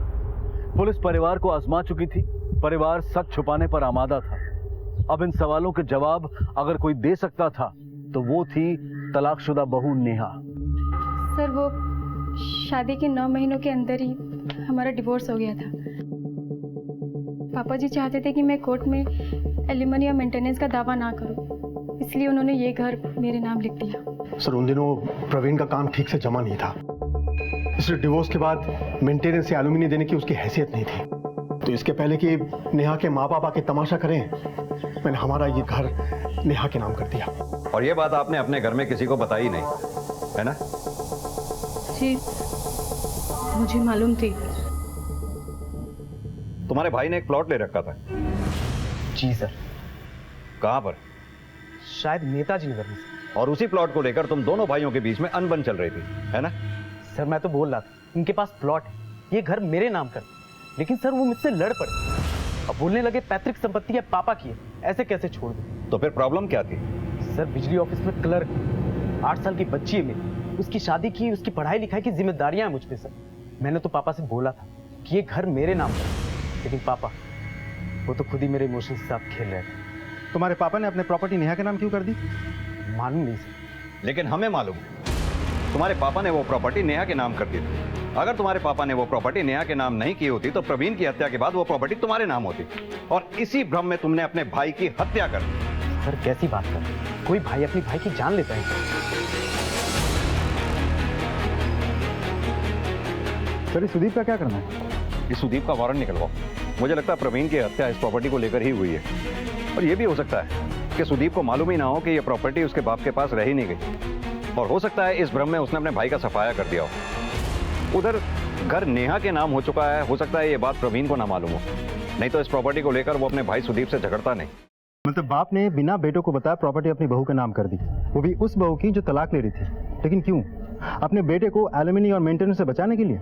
पुलिस परिवार को आजमा चुकी थी, परिवार सच छुपाने पर आमादा था। अब इन सवालों के जवाब अगर कोई दे सकता था तो वो थी तलाकशुदा बहू नेहा। सर, वो शादी के 9 महीनों के अंदर ही हमारा डिवोर्स हो गया था। पापा जी चाहते थे कि मैं कोर्ट में एलिमनी और मेंटेनेंस का दावा ना करूं, इसलिए उन्होंने ये घर मेरे नाम लिख दिया। सर, उन दिनों प्रवीण का काम ठीक से जमा नहीं था, इसलिए डिवोर्स के बाद मेंटेनेंस या एलुमिनी देने की उसकी हैसियत नहीं थी। तो इसके पहले कि नेहा के माँ बाप आके तमाशा करें, मैंने हमारा ये घर नेहा के नाम कर दिया। और ये बात आपने अपने घर में किसी को बताई नहीं, है ना? जी, मुझे मालूम थी। तुम्हारे भाई ने एक प्लॉट ले रखा था? जी सर। कहां पर? शायद नेताजी नगर में। और उसी प्लॉट को लेकर तुम दोनों भाइयों के बीच में अनबन चल रही थी, है ना? सर, मैं तो बोल रहा था इनके पास प्लॉट है, ये घर मेरे नाम कर, लेकिन सर वो मुझसे लड़ पड़े। अब बोलने लगे पैतृक संपत्ति है पापा की है, ऐसे कैसे छोड़ दूं? तो फिर प्रॉब्लम क्या थी? सर, बिजली ऑफिस में क्लर्क, 8 साल की बच्ची है मेरी, उसकी शादी की, उसकी पढ़ाई लिखाई की जिम्मेदारियां हैं मुझ पे। सर, मैंने तो पापा से बोला था कि ये घर मेरे नाम पर, लेकिन पापा वो तो खुद ही मेरे इमोशंस के साथ खेल रहे थे। तुम्हारे पापा ने अपने प्रॉपर्टी नेहा के नाम क्यों कर दी? मालूम नहीं सर। लेकिन हमें मालूम, तुम्हारे पापा ने वो प्रॉपर्टी नेहा के नाम कर दी थी। अगर तुम्हारे पापा ने वो प्रॉपर्टी नेहा के नाम नहीं की होती तो प्रवीण की हत्या के बाद वो प्रॉपर्टी तुम्हारे नाम होती, और इसी भ्रम में तुमने अपने भाई की हत्या कर दी। सर, कैसी बात कर रहे हैं? कोई भाई अपनी भाई की जान लेता है? सर, सुदीप का क्या करना है? इस सुदीप का वारंट निकलवाओ। मुझे लगता है प्रवीण की हत्या इस प्रॉपर्टी को लेकर ही हुई है, और ये भी हो सकता है कि सुदीप को मालूम ही ना हो कि ये प्रॉपर्टी उसके बाप के पास रह ही नहीं गई, और हो सकता है इस भ्रम में उसने अपने भाई का सफाया कर दिया हो। उधर घर नेहा के नाम हो चुका है, हो सकता है ये बात प्रवीण को ना मालूम हो, नहीं तो इस प्रॉपर्टी को लेकर वो अपने भाई सुदीप से झगड़ता नहीं। मतलब बाप ने बिना बेटों को बताया प्रॉपर्टी अपनी बहू के नाम कर दी, वो भी उस बहू की जो तलाक ले रही थी। लेकिन क्यों? अपने बेटे को एलुमिनी और मेंटेनेंस से बचाने के लिए?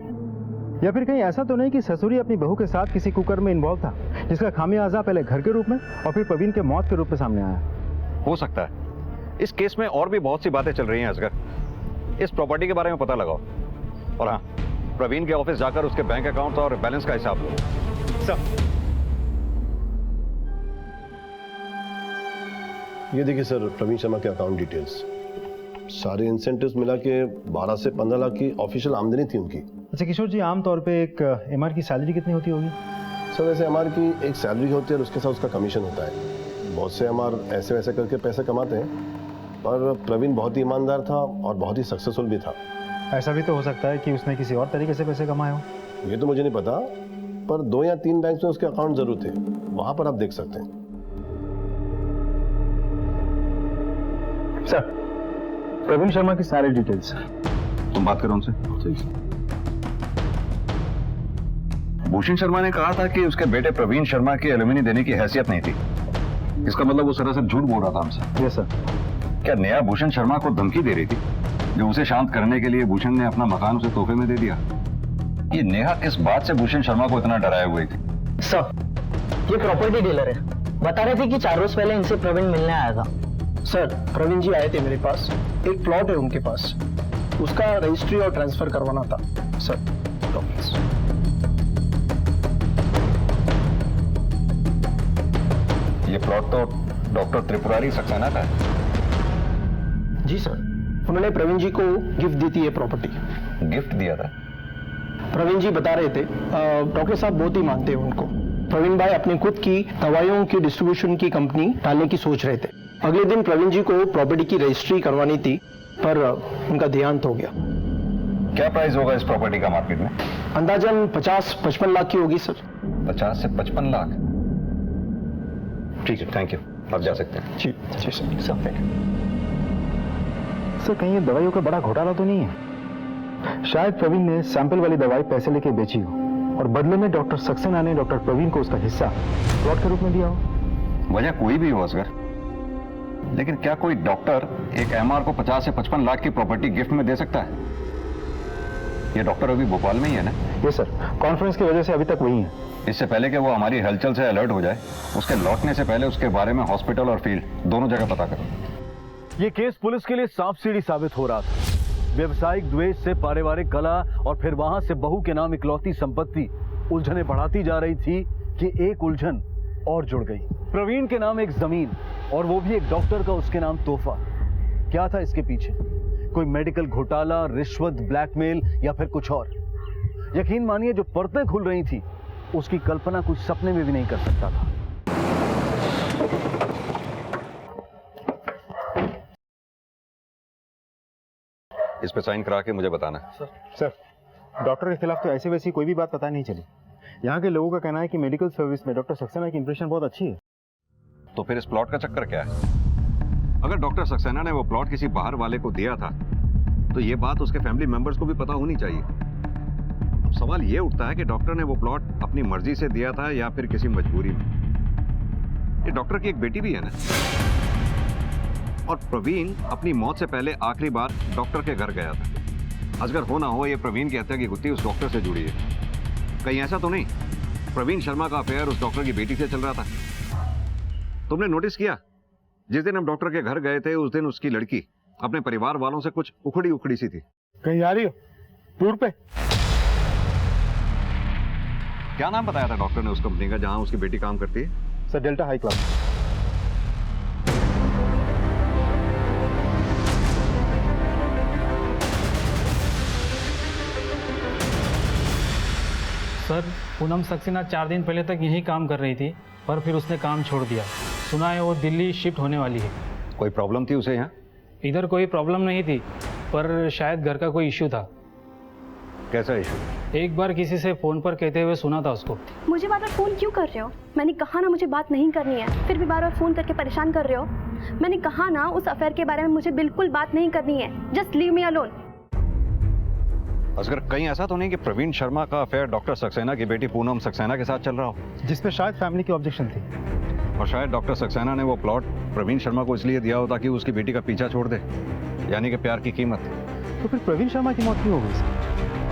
या फिर कहीं ऐसा तो नहीं कि ससुरी अपनी बहू के साथ किसी कुकर्म में इन्वॉल्व था, जिसका खामियाजा पहले घर के रूप में और फिर प्रवीण के मौत के रूप में सामने आया? हो सकता है। इस केस में और भी बहुत सी बातें चल रही हैं असगर। इस प्रॉपर्टी के बारे में पता लगाओ, और हाँ, प्रवीण के ऑफिस जाकर उसके बैंक अकाउंट और बैलेंस का हिसाब लो। सर, ये देखिए सर, प्रवीण शर्मा के अकाउंट डिटेल्स, सारे इंसेंटिव्स मिला के 12 से 15 लाख की ऑफिशियल आमदनी थी उनकी। अच्छा किशोर जी, आमतौर पे एक एमआर की सैलरी कितनी होती होगी? सर, वैसे एमआर की एक सैलरी होती है और उसके साथ उसका कमीशन होता है। बहुत से एमआर ऐसे वैसे करके पैसे कमाते हैं, पर प्रवीण बहुत ही ईमानदार था और बहुत ही सक्सेसफुल भी था। ऐसा भी तो हो सकता है कि उसने किसी और तरीके से पैसे कमाए हो। ये तो मुझे नहीं पता, पर 2 या 3 बैंक में उसके अकाउंट जरूर थे, वहां पर आप देख सकते हैं। सर, प्रवीण शर्मा की सारी डिटेल्स। तुम बात करो उनसे। भूषण शर्मा ने कहा था कि उसके बेटे प्रवीण शर्मा की एलुमिनी देने की हैसियत नहीं थी। इसका मतलब वो सरासर झूठ बोल रहा था हमसे। Yes sir. क्या नेहा भूषण शर्मा को धमकी दे रही थी, जो उसे शांत करने के लिए भूषण ने अपना मकान उसे तोहफे में दे दिया? ये नेहा किस बात से भूषण शर्मा को इतना डराए हुए थी? सर, ये प्रॉपर्टी डीलर है, बता रहे थे कि 4 रोज पहले इनसे प्रवीण मिलने आया था। सर, प्रवीण जी आए थे मेरे पास, एक प्लॉट है उनके पास, उसका रजिस्ट्री और ट्रांसफर करवाना था। सर, ये प्लॉट तो डॉक्टर त्रिपुरारी सक्सेना का है। जी सर, उन्होंने प्रवीण जी को गिफ्ट दी थी ये प्रॉपर्टी। गिफ्ट दिया था? प्रवीण जी बता रहे थे, डॉक्टर साहब बहुत ही मानते हैं उनको। प्रवीण भाई अपनी खुद की दवाइयों की डिस्ट्रीब्यूशन की कंपनी डालने की सोच रहे थे। अगले दिन प्रवीण जी को प्रॉपर्टी की रजिस्ट्री करवानी थी, पर उनका देहांत हो गया। क्या प्राइस होगा इस प्रॉपर्टी का मार्केट में? अंदाजन 50-55 लाख की होगी सर। 50 से 55 लाख? ठीक है, थैंक यू, आप जा सकते हैं। जी सर। सर कहीं ये दवाइयों का बड़ा घोटाला तो नहीं है? शायद प्रवीण ने सैंपल वाली दवाई पैसे लेके बेची हो और बदले में डॉक्टर सक्सेना ने डॉक्टर प्रवीण को उसका हिस्सा प्लॉट के रूप में दिया हो। वजह कोई भी हो असगर, लेकिन क्या कोई डॉक्टर एक एमआर को 50 से 55 लाख की प्रॉपर्टी गिफ्ट में दे सकता है? ये डॉक्टर अभी भोपाल में ही है ना? ये सर, कॉन्फ्रेंस की वजह से अभी तक वही है। इससे पहले कि वो हमारी हलचल से अलर्ट हो जाए, उसके लौटने से पहले उसके बारे में हॉस्पिटल और फील्ड दोनों जगह पता करो। ये केस पुलिस के लिए सांप सीढ़ी साबित हो रहा था। व्यवसायिक द्वेष से पारिवारिक कला और फिर वहां से बहू के नाम इकलौती संपत्ति उलझने बढ़ाती जा रही थी कि एक उलझन और जुड़ गई। प्रवीण के नाम एक जमीन, और वो भी एक डॉक्टर का उसके नाम तोहफा। क्या था इसके पीछे? कोई मेडिकल घोटाला, रिश्वत, ब्लैकमेल या फिर कुछ और? यकीन मानिए जो परतें खुल रही थी उसकी कल्पना कुछ सपने में भी नहीं कर सकता था। इस पे साइन करा के मुझे बताना। सर डॉक्टर के खिलाफ तो ऐसी वैसी कोई भी बात पता नहीं चली। यहाँ के लोगों का कहना है कि मेडिकल सर्विस में डॉक्टर सक्सेना की इंप्रेशन बहुत अच्छी है। तो फिर इस प्लॉट का चक्कर क्या है? अगर डॉक्टर सक्सेना ने वो प्लॉट किसी बाहर वाले को दिया था तो ये बात उसके फैमिली मेंबर्स को भी पता होनी चाहिए। अब सवाल ये उठता है कि डॉक्टर ने वो प्लॉट अपनी मर्जी से दिया था या फिर किसी मजबूरी में। ये डॉक्टर की एक बेटी भी है ना, और प्रवीण अपनी मौत से पहले आखिरी बार डॉक्टर के घर गया था। अगर हो ना हो ये प्रवीण की हत्या की गुत्थी उस डॉक्टर से जुड़ी है। कहीं ऐसा तो नहीं प्रवीण शर्मा का अफेयर उस डॉक्टर की बेटी से चल रहा था? तुमने नोटिस किया जिस दिन हम डॉक्टर के घर गए थे उस दिन उसकी लड़की अपने परिवार वालों से कुछ उखड़ी उखड़ी सी थी। कहीं आ रही हो टूर पे? क्या नाम बताया था डॉक्टर ने उस कंपनी का जहां उसकी बेटी काम करती है? Sir delta high class. Sir Poonam Saxena 4 दिन पहले तक यहीं काम कर रही थी, पर फिर उसने काम छोड़ दिया। सुना है वो दिल्ली शिफ्ट होने वाली है। कोई प्रॉब्लम थी उसे यहाँ? इधर कोई प्रॉब्लम नहीं थी, पर शायद घर का कोई इश्यू था। कैसा इश्यू? एक बार किसी से फोन पर कहते हुए सुना था उसको। मुझे बार बार फोन क्यों कर रहे हो? मैंने कहा ना मुझे बात नहीं करनी है, फिर भी बार बार फोन करके परेशान कर रहे हो। मैंने कहा ना उस अफेयर के बारे में मुझे बिल्कुल बात नहीं करनी है। Just leave me alone. Asgar कहीं ऐसा तो नहीं कि प्रवीण शर्मा का अफेयर डॉक्टर सक्सेना की बेटी पूनम सक्सेना के साथ चल रहा हो? जिसपे शायद फैमिली की ऑब्जेक्शन थी। और शायद डॉक्टर सक्सेना ने वो प्लॉट प्रवीण शर्मा को इसलिए दिया हो ताकि उसकी बेटी का पीछा छोड़ दे, यानी कि प्यार की कीमत। तो फिर प्रवीण शर्मा की मौत क्यों हो गई?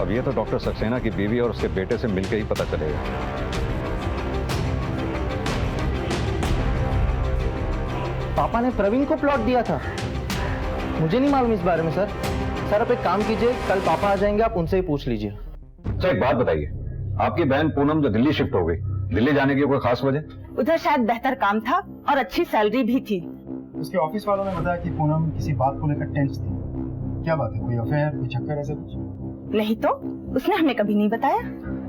अब ये तो डॉक्टर सक्सेना की बीवी और उसके बेटे से मिलकर ही पता चलेगा। पापा ने प्रवीण को प्लॉट दिया था? मुझे नहीं मालूम इस बारे में सर। सर आप एक काम कीजिए, कल पापा आ जाएंगे, आप उनसे ही पूछ लीजिए। सर एक बात बताइए, आपकी बहन पूनम जो दिल्ली शिफ्ट हो गई, दिल्ली जाने की कोई खास वजह? उधर शायद बेहतर काम था और अच्छी सैलरी भी थी। उसके ऑफिस वालों ने बताया कि पूनम किसी बात को लेकर टेंस थी। क्या बात है, कोई अफेयर, कोई चक्कर ऐसा कुछ? नहीं तो उसने हमें कभी नहीं बताया।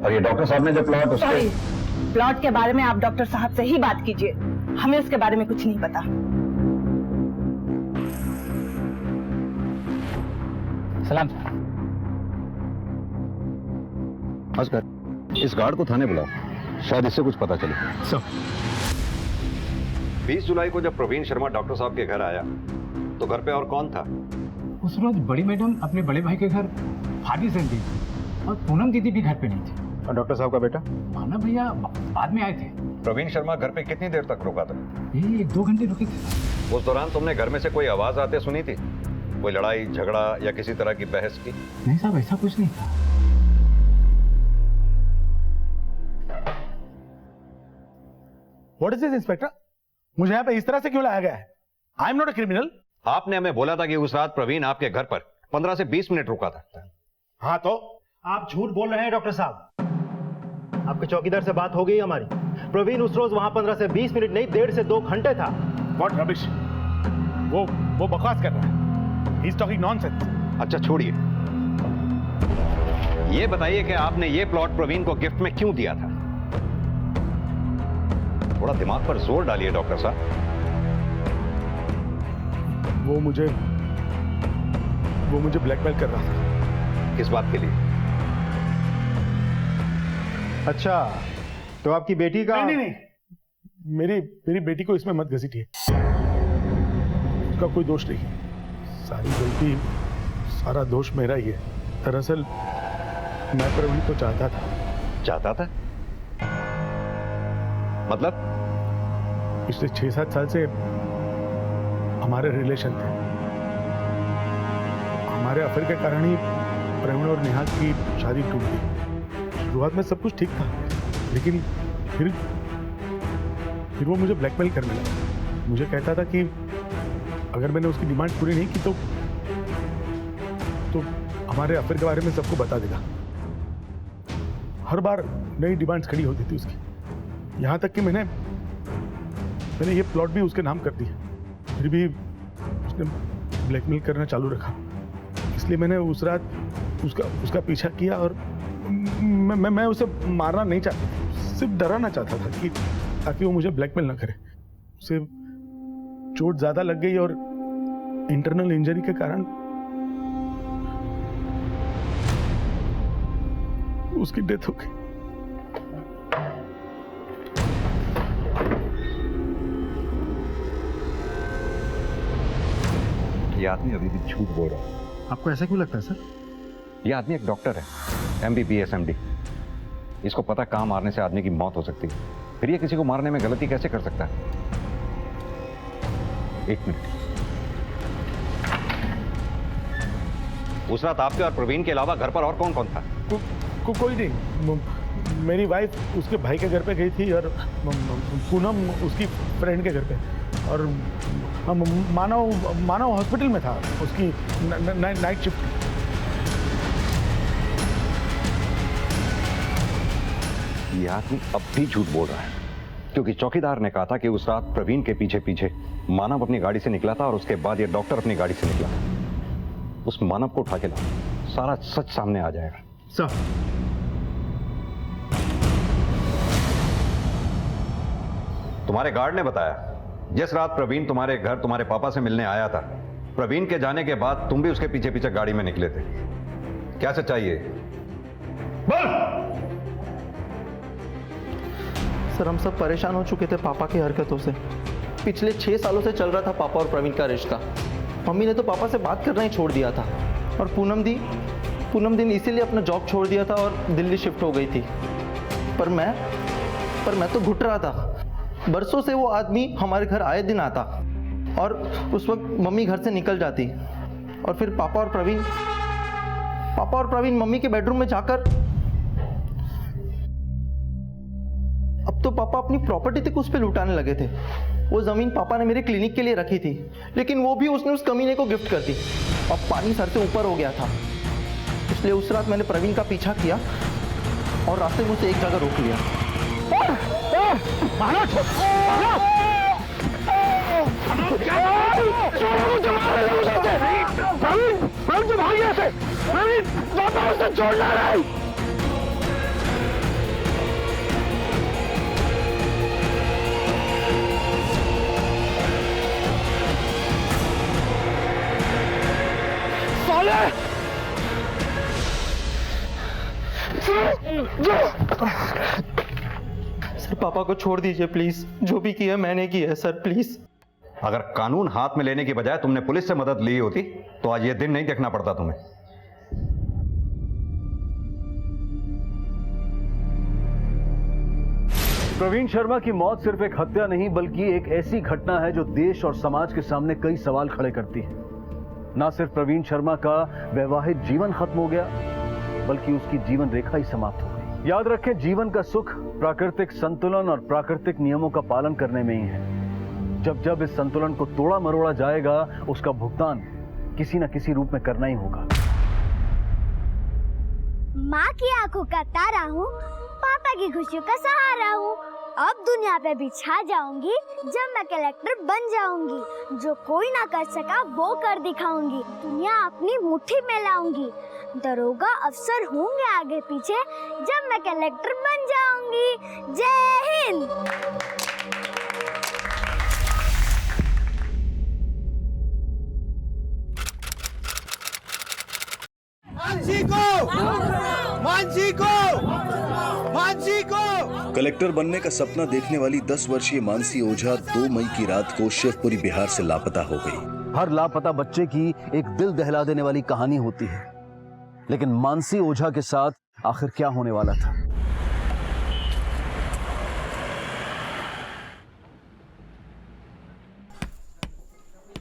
और ये डॉक्टर साहब ने जो प्लॉट सॉरी, प्लॉट के बारे में आप डॉक्टर साहब से ही बात कीजिए, हमें उसके बारे में कुछ नहीं पता। सलाम। असगर इस गार्ड को थाने बुलाओ, शायद इससे कुछ पता चले। 20 जुलाई को जब प्रवीण शर्मा डॉक्टर साहब के घर आया तो घर पे और कौन था? उस रोज बड़ी मैडम अपने बड़े भाई के घर भाभी से थी और पूनम दीदी भी घर पे नहीं थी। और डॉक्टर साहब का बेटा? माना भैया बाद में आए थे। प्रवीण शर्मा घर पे कितनी देर तक रुका था? ये 2 घंटे रुके थे। उस दौरान तुमने घर में से कोई आवाज आते सुनी थी? कोई लड़ाई झगड़ा या किसी तरह की बहस की? नहीं साहब, ऐसा कुछ नहीं था। What is this, inspector? मुझे यहाँ पे इस तरह से क्यों लाया गया है? I am not a criminal. आपने हमें बोला था कि उस रात प्रवीण आपके घर पर 15 से 20 मिनट रुका था। हाँ तो? आप झूठ बोल रहे हैं डॉक्टर साहब। आपके चौकीदार से बात हो गई हमारी। प्रवीण उस रोज वहां 15 से 20 मिनट नहीं, 1.5 से 2 घंटे था। What rubbish? वो बकवास कर रहा है। He's talking nonsense. अच्छा छोड़िए, ये बताइए कि आपने ये प्लॉट प्रवीण को गिफ्ट में क्यों दिया था? थोड़ा दिमाग पर जोर डालिए डॉक्टर साहब। वो मुझे ब्लैकमेल कर रहा था। किस बात के लिए? अच्छा, तो आपकी बेटी का नहीं, मेरी बेटी को इसमें मत घसीटिए। उसका कोई दोष नहीं, सारी गलती, सारा दोष मेरा ही है। दरअसल मैं प्रवीण को चाहता था। मतलब? पिछले 6-7 साल से हमारे रिलेशन थे। हमारे अफेयर के कारण ही प्रवीण और नेहा की शादी टूट गई। शुरुआत में सब कुछ ठीक था, लेकिन फिर वो मुझे ब्लैकमेल करने लगा। मुझे कहता था कि अगर मैंने उसकी डिमांड पूरी नहीं की तो हमारे अफेयर के बारे में सबको बता देगा। हर बार नई डिमांड्स खड़ी होती थी उसकी, यहाँ तक कि मैंने ये प्लॉट भी उसके नाम कर दिया। फिर भी उसने ब्लैकमेल करना चालू रखा। इसलिए मैंने उस रात उसका पीछा किया और मैं उसे मारना नहीं चाहता, सिर्फ डराना चाहता था कि ताकि वो मुझे ब्लैकमेल ना करे। उसे चोट ज्यादा लग गई और इंटरनल इंजरी के कारण उसकी डेथ हो गई। ये आदमी अभी भी झूठ बोल रहा है। आपको ऐसा क्यों लगता है सर? ये आदमी एक डॉक्टर है, MBBS MD। इसको पता कहाँ मारने से आदमी की मौत हो सकती है, फिर ये किसी को मारने में गलती कैसे कर सकता है? एक मिनट। उस रात आपके और प्रवीण के अलावा घर पर और कौन कौन था? कोई नहीं। मेरी वाइफ उसके भाई के घर पे गई थी और पूनम उसकी फ्रेंड के घर पे, और मानव हॉस्पिटल में था, उसकी नाइट शिफ्ट। ये आदमी अब भी झूठ बोल रहा है, क्योंकि चौकीदार ने कहा था कि उस रात प्रवीण के पीछे पीछे मानव अपनी गाड़ी से निकला था और उसके बाद ये डॉक्टर अपनी गाड़ी से निकला। उस मानव को उठा के लाओ, सारा सच सामने आ जाएगा। सर, तुम्हारे गार्ड ने बताया जिस रात प्रवीण तुम्हारे घर तुम्हारे पापा से मिलने आया था, प्रवीण के जाने के बाद तुम भी उसके पीछे पीछे गाड़ी में निकले थे। क्या सच्चाई है? सर, हम सब परेशान हो चुके थे पापा की हरकतों से। पिछले 6 सालों से चल रहा था पापा और प्रवीण का रिश्ता। मम्मी ने तो पापा से बात करना ही छोड़ दिया था, और पूनम दी इसीलिए अपना जॉब छोड़ दिया था और दिल्ली शिफ्ट हो गई थी। पर मैं तो घुट रहा था। बरसों से वो आदमी हमारे घर आए दिन आता, और उस वक्त मम्मी घर से निकल जाती, और फिर पापा और प्रवीण मम्मी के बेडरूम में जाकर, अब तो पापा अपनी प्रॉपर्टी तक उस पर लुटाने लगे थे। वो जमीन पापा ने मेरे क्लिनिक के लिए रखी थी, लेकिन वो भी उसने उस कमीने को गिफ्ट कर दी। अब पानी सर से ऊपर हो गया था, इसलिए उस रात मैंने प्रवीण का पीछा किया और रास्ते में उसे एक जगह रोक लिया। सर, पापा को छोड़ दीजिए प्लीज। जो भी किया मैंने किया है सर, प्लीज। अगर कानून हाथ में लेने की बजाय तुमने पुलिस से मदद ली होती तो आज ये दिन नहीं देखना पड़ता तुम्हें। प्रवीण शर्मा की मौत सिर्फ एक हत्या नहीं बल्कि एक ऐसी घटना है जो देश और समाज के सामने कई सवाल खड़े करती है। ना सिर्फ प्रवीण शर्मा का वैवाहिक जीवन खत्म हो गया बल्कि उसकी जीवन रेखा ही समाप्त हो गई। याद रखें, जीवन का सुख प्राकृतिक संतुलन और प्राकृतिक नियमों का पालन करने में ही है। जब जब इस संतुलन को तोड़ा मरोड़ा जाएगा उसका भुगतान किसी न किसी रूप में करना ही होगा। माँ की आंखों का तारा हूँ, पापा की खुशियों का सहारा हूँ। अब दुनिया पे भी छा जाऊंगी जब मैं कलेक्टर बन जाऊंगी। जो कोई ना कर सका वो कर दिखाऊंगी। दुनिया अपनी मुट्ठी में लाऊंगी। दरोगा अफसर होंगे आगे पीछे जब मैं कलेक्टर बन जाऊंगी। जय हिंद। मानसी को कलेक्टर बनने का सपना देखने वाली 10 वर्षीय मानसी ओझा 2 मई की रात को शिवपुरी बिहार से लापता हो गई। हर लापता बच्चे की एक दिल दहला देने वाली कहानी होती है, लेकिन मानसी ओझा के साथ आखिर क्या होने वाला था?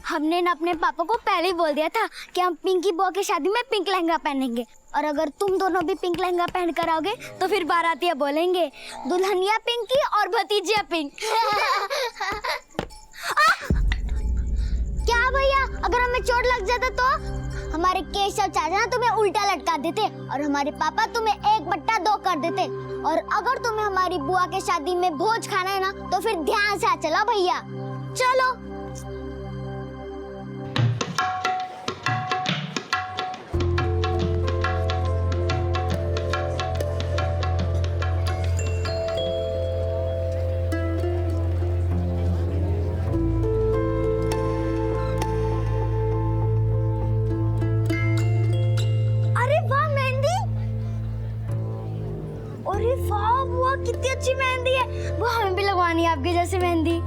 हमने ना अपने पापा को पहले ही बोल दिया था कि हम पिंकी बुआ की शादी में पिंक लहंगा पहनेंगे, और अगर तुम दोनों भी पिंक लहंगा पहन कर आओगे तो फिर बारातियां बोलेंगे दुल्हनिया पिंकी और भतीजिया पिंक। क्या भैया, अगर हमें चोट लग जाता तो हमारे केशव चाचा ना तुम्हें उल्टा लटका देते और हमारे पापा तुम्हें 1/2 कर देते, और अगर तुम्हें हमारी बुआ के शादी में भोज खाना है ना तो फिर ध्यान से आ चला भैया। चलो। कितनी अच्छी मेहंदी है, वो हमें भी लगवानी है आपके जैसे मेहंदी।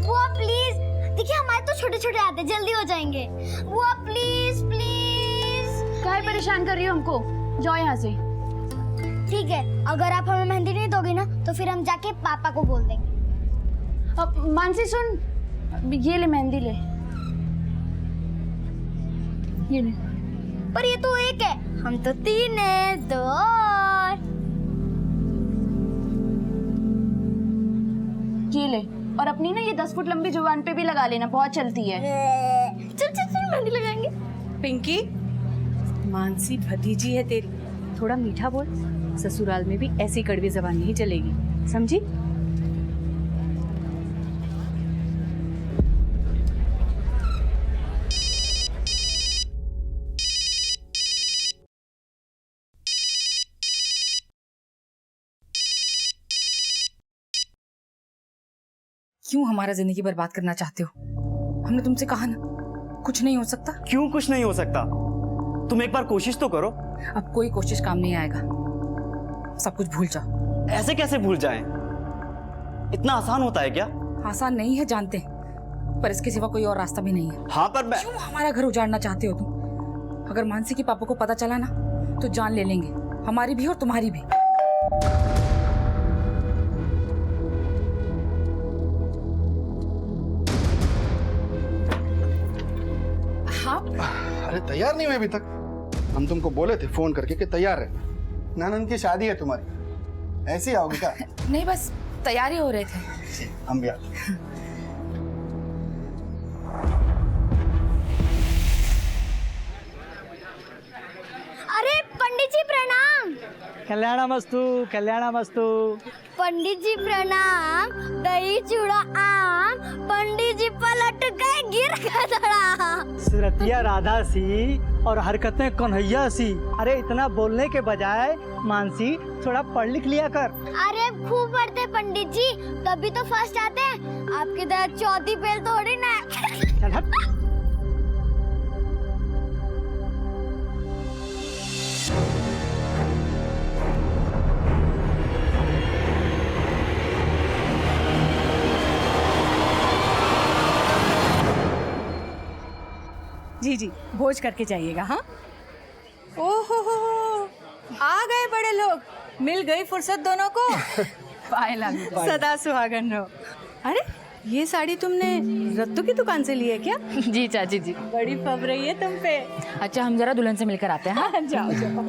बुआ प्लीज, देखिए हमारे तो छोटे छोटे हाथ हैं, जल्दी हो जाएंगे। बुआ प्लीज प्लीज। क्या परेशान कर रही हो हमको, जाओ यहाँ से। ठीक है, अगर आप हमें मेहंदी नहीं दोगे ना तो फिर हम जाके पापा को बोल देंगे। अब मानसी सुन, ये ले मेहंदी ले, ये ले। पर ये तो एक है, हम तो 3 हैं, 2 और। ये ले, और अपनी ना ये 10 फुट लंबी जुबान पे भी लगा लेना, बहुत चलती है। चल चल चल मेहंदी लगाएंगे। पिंकी, मानसी भतीजी है तेरी, थोड़ा मीठा बोल, ससुराल में भी ऐसी कड़वी जबान नहीं चलेगी, समझी? क्यों हमारा जिंदगी बर्बाद करना चाहते हो? हमने तुमसे कहा ना, कुछ नहीं हो सकता। क्यों कुछ नहीं हो सकता? तुम एक बार कोशिश तो करो। अब कोई कोशिश काम नहीं आएगा, सब कुछ भूल जाओ। ऐसे कैसे भूल जाएं? इतना आसान होता है क्या? आसान नहीं है जानते, पर इसके सिवा कोई और रास्ता भी नहीं है। हाँ पर मैं... क्यों हमारा घर उजाड़ना चाहते हो तुम? अगर मानसी के पापा को पता चला ना तो जान ले लेंगे, हमारी भी और तुम्हारी भी। अरे तैयार नहीं हुए अभी तक? हम तुमको बोले थे फोन करके कि तैयार है, नानन की शादी है तुम्हारी, ऐसे ही आओगे क्या? नहीं, बस तैयारी हो रहे थे। हम भी अरे पंडित जी प्रणाम। कल्याणमस्तु, कल्याणमस्तु। पंडित जी प्रणाम। दही चूड़ा आम, पंडित जी पलट गए, गिर गया। सुरतिया राधा सी और हरकतें कन्हैया सी। अरे इतना बोलने के बजाय मानसी थोड़ा पढ़ लिख लिया कर। अरे खूब पढ़ते पंडित जी, तभी तो फर्स्ट आते हैं। आपकी तरह चौथी फेल थोड़ी ना। चल हट। जी जी, भोज करके जाइएगा। हाँ, ओहो हो, आ गए बड़े लोग, मिल गई फुर्सत दोनों को। सदा सुहागन रहो। अरे ये साड़ी तुमने रत्तू की दुकान से ली है क्या? जी चाची जी, बड़ी फब रही है तुम पे। अच्छा, हम जरा दुल्हन से मिलकर आते हैं। हाँ? जाओ जाओ।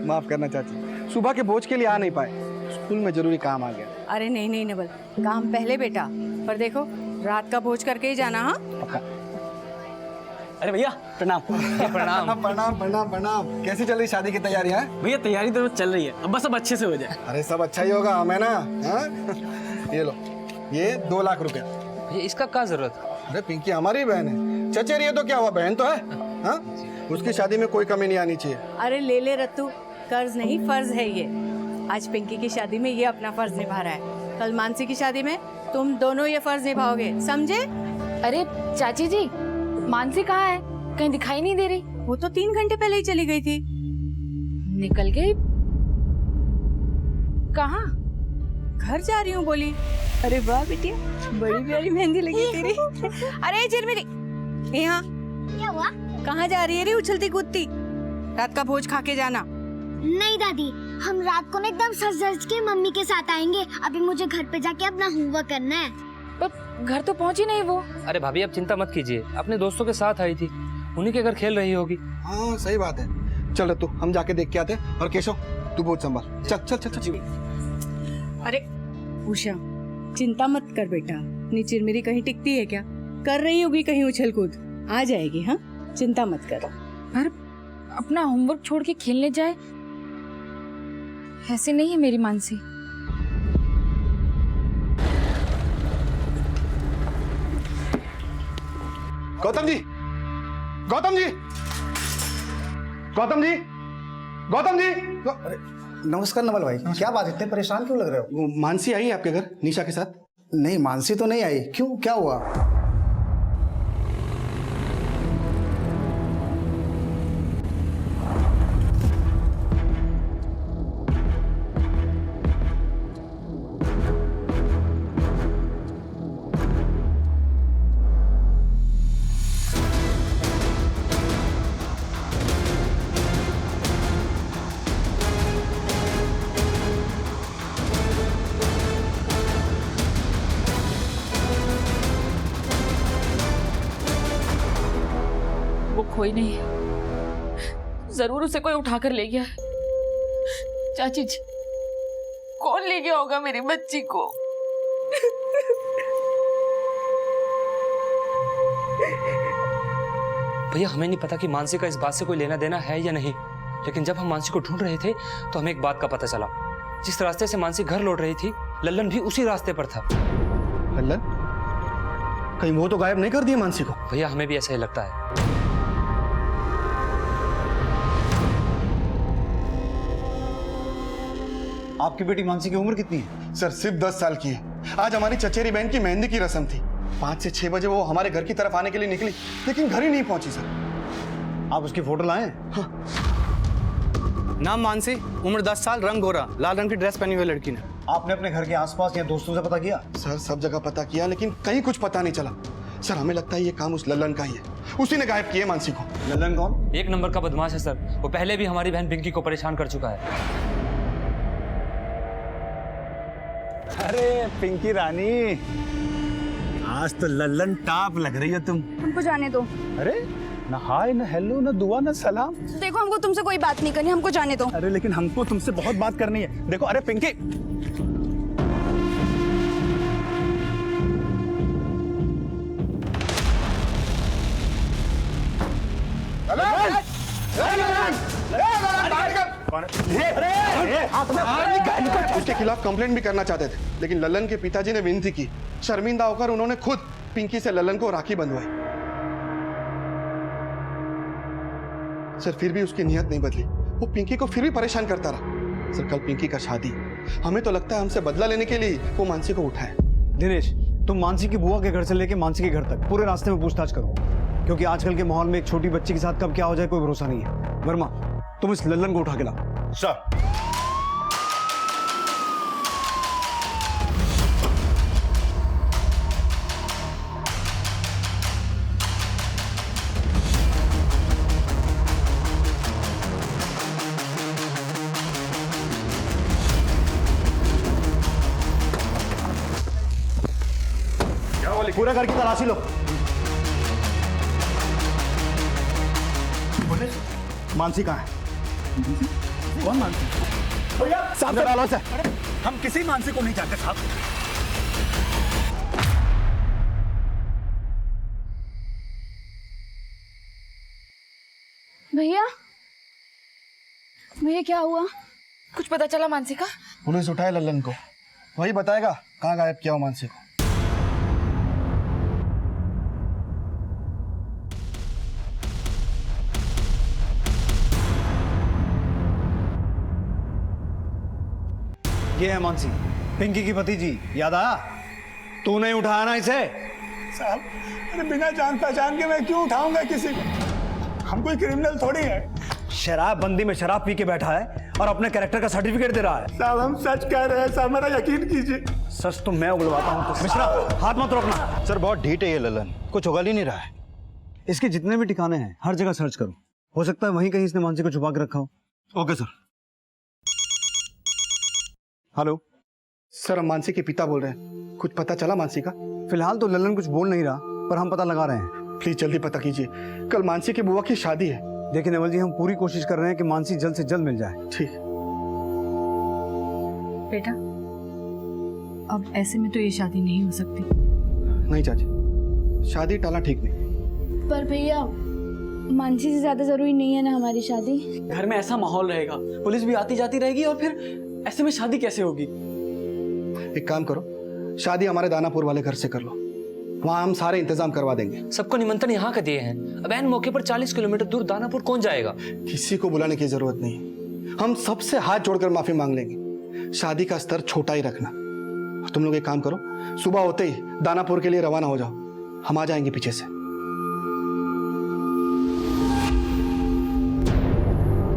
माफ करना चाची, सुबह के भोज के लिए आ नहीं पाए, स्कूल में जरूरी काम आ गया। अरे नहीं नहीं नवल, काम पहले बेटा, पर देखो रात का भोज करके ही जाना। हाँ, अरे भैया प्रणाम। प्रणाम प्रणाम प्रणाम प्रणाम। कैसी चल रही शादी की तैयारी है? भैया तैयारी तो चल रही है, अब बस सब अच्छे से हो जाए। अरे सब अच्छा ही होगा, हमें ना। ये लो, ये 2 लाख रुपया। ये इसका क्या जरूरत? अरे पिंकी हमारी बहन है, चचेरी है तो क्या हुआ, बहन तो है। हाँ, उसकी शादी में कोई कमी नहीं आनी चाहिए। अरे ले ले रत्तू, कर्ज नहीं फर्ज है ये। आज पिंकी की शादी में ये अपना फर्ज निभा रहा है, कल मानसी की शादी में तुम दोनों ये फर्ज निभाओगे, समझे? अरे चाची जी, मानसी कहाँ है? कहीं दिखाई नहीं दे रही। वो तो 3 घंटे पहले ही चली गई थी। निकल गई? कहाँ? घर जा रही हूँ बोली। अरे वाह बिटिया, बड़ी प्यारी मेहंदी लगी तेरी। अरे चिरमिरी, यहाँ क्या हुआ? कहाँ जा रही है रे उछलती कूदती? रात का भोज खा के जाना। नहीं दादी, हम रात को ना एकदम सज धज के मम्मी के साथ आएंगे। अभी मुझे घर पे जाके अपना होमवर्क करना है। पर घर तो पहुंची नहीं वो। अरे भाभी आप चिंता मत कीजिए, अपने दोस्तों के साथ आई थी, उन्हीं के घर खेल रही होगी। हाँ सही बात है। चल तू हम जाके देख के आते हैं। और केशव तू बहुत संभाल। चल चल चल चल। अरे उषा, चिंता मत कर बेटा, अपनी चिरमिरी कहीं टिकती है क्या? कर रही होगी कहीं उछल कूद, आ जाएगी। हाँ चिंता मत करो। पर अपना होमवर्क छोड़ के खेलने जाए, ऐसे नहीं है मेरी मानसी। गौतम जी, गौतम जी, गौतम जी, गौतम जी। अरे नमस्कार नवल भाई, क्या बात, इतने परेशान क्यों लग रहे हो? वो मानसी आई है आपके घर निशा के साथ? नहीं, मानसी तो नहीं आई। क्यों, क्या हुआ? कोई नहीं है, जरूर उसे कोई उठाकर ले गया है। चाची जी, कौन ले गया होगा मेरी बच्ची को? भैया हमें नहीं पता कि मानसी का इस बात से कोई लेना देना है या नहीं, लेकिन जब हम मानसी को ढूंढ रहे थे तो हमें एक बात का पता चला। जिस रास्ते से मानसी घर लौट रही थी, लल्लन भी उसी रास्ते पर था। लल्लन? कहीं वो तो गायब नहीं कर दिया मानसी को? भैया हमें भी ऐसा ही लगता है। आपकी बेटी मानसी की उम्र कितनी है? सर सिर्फ 10 साल की है। आज हमारी चचेरी बहन की मेहंदी की रस्म थी। 5 से 6 बजे वो हमारे घर की तरफ आने के लिए निकली, लेकिन घर ही नहीं पहुंची सर। आप उसकी फोटो लाए? हाँ। नाम मानसी, उम्र 10 साल, रंग गोरा, लाल रंग की ड्रेस पहनी हुई लड़की ने। आपने अपने घर के आसपास या दोस्तों से पता किया? सर सब जगह पता किया, लेकिन कहीं कुछ पता नहीं चला। सर हमें लगता है ये काम उस लल्लन का ही है, उसी ने गायब किया मानसी को। लल्लन कौन? एक नंबर का बदमाश है सर, वो पहले भी हमारी बहन पिंकी को परेशान कर चुका है। अरे पिंकी रानी, आज तो लल्लन टॉप लग रही हो तुम। हमको जाने दो। अरे ना हाय ना हेलो ना दुआ ना सलाम। देखो हमको तुमसे कोई बात नहीं करनी, हमको जाने दो। अरे लेकिन हमको तुमसे बहुत बात करनी है। देखो, अरे पिंकी, उसके खिलाफ कंप्लेंट भी करना चाहते थे, लेकिन लल्लन के पिताजी ने विनती की। शर्मिंदा होकर उन्होंने खुद पिंकी से लल्लन को राखी बंधवाई। सर फिर भी उसकी नियत नहीं बदली, वो पिंकी को फिर भी परेशान करता रहा। सर कल पिंकी का शादी, हमें तो लगता है हमसे बदला लेने के लिए वो मानसी को उठाए। दिनेश, तुम मानसी की बुआ के घर से लेके मानसी के घर तक पूरे रास्ते में पूछताछ करो, क्योंकि आजकल के माहौल में एक छोटी बच्ची के साथ कब क्या हो जाए कोई भरोसा नहीं है। वर्मा, तुम इस लल्लन को उठा के लाओ। सर। पूरा घर की तलाशी लो। मानसी कहाँ है? कौन मानसी? भैया सामने डालो से। हम किसी मानसी को नहीं जानते साहब। भैया, भैया क्या हुआ? कुछ पता चला मानसी का? पुलिस उठाए लल्लन को, वही बताएगा कहाँ गायब किया हो मानसी को। ये है मानसी, पिंकी की भतीजी। याद आया? तू नहीं उठाया ना इसे? साहब, अरे बिना जान पहचान के मैं क्यों उठाऊंगा किसी को? हम कोई क्रिमिनल थोड़ी है। शराब बंदी में शराब पी के बैठा है और अपने कैरेक्टर का सर्टिफिकेट दे रहा है। साहब हम सच कह रहे हैं साहब, मेरा यकीन कीजिए। सच तो मैं उगलवाता हूँ। तो मिश्रा हाथ मत रोकना। सर बहुत ढीठ है ये ललन, कुछ उगल ही नहीं रहा है। इसके जितने भी ठिकाने हैं हर जगह सर्च करो, हो सकता है वहीं कहीं इसने मानसी को छुपा के रखा हो। Okay sir. हेलो सर, हम मानसी के पिता बोल रहे हैं। कुछ पता चला मानसी का? फिलहाल तो ललन कुछ बोल नहीं रहा, पर हम पता लगा रहे हैं। प्लीज जल्दी पता कीजिए, कल मानसी की बुआ की शादी है। देखिए नेवल जी, हम पूरी कोशिश कर रहे हैं कि मानसी जल्द से जल्द मिल जाए। ठीक। बेटा, अब ऐसे में तो ये शादी नहीं हो सकती। नहीं चाची, शादी टाला ठीक नहीं। पर भैया, मानसी से ज्यादा जरूरी नहीं है ना हमारी शादी। घर में ऐसा माहौल रहेगा, पुलिस भी आती जाती रहेगी और फिर ऐसे में शादी कैसे होगी? एक काम करो, शादी हमारे दानापुर वाले घर से कर लो, वहाँ हम सारे इंतजाम करवा देंगे। सबको निमंत्रण यहाँ का दिए हैं, अब ऐन मौके पर 40 किलोमीटर दूर दानापुर कौन जाएगा? किसी को बुलाने की जरूरत नहीं, हम सबसे हाथ जोड़कर माफी मांग लेंगे। शादी का स्तर छोटा ही रखना। तुम लोग एक काम करो, सुबह होते ही दानापुर के लिए रवाना हो जाओ, हम आ जाएंगे पीछे से।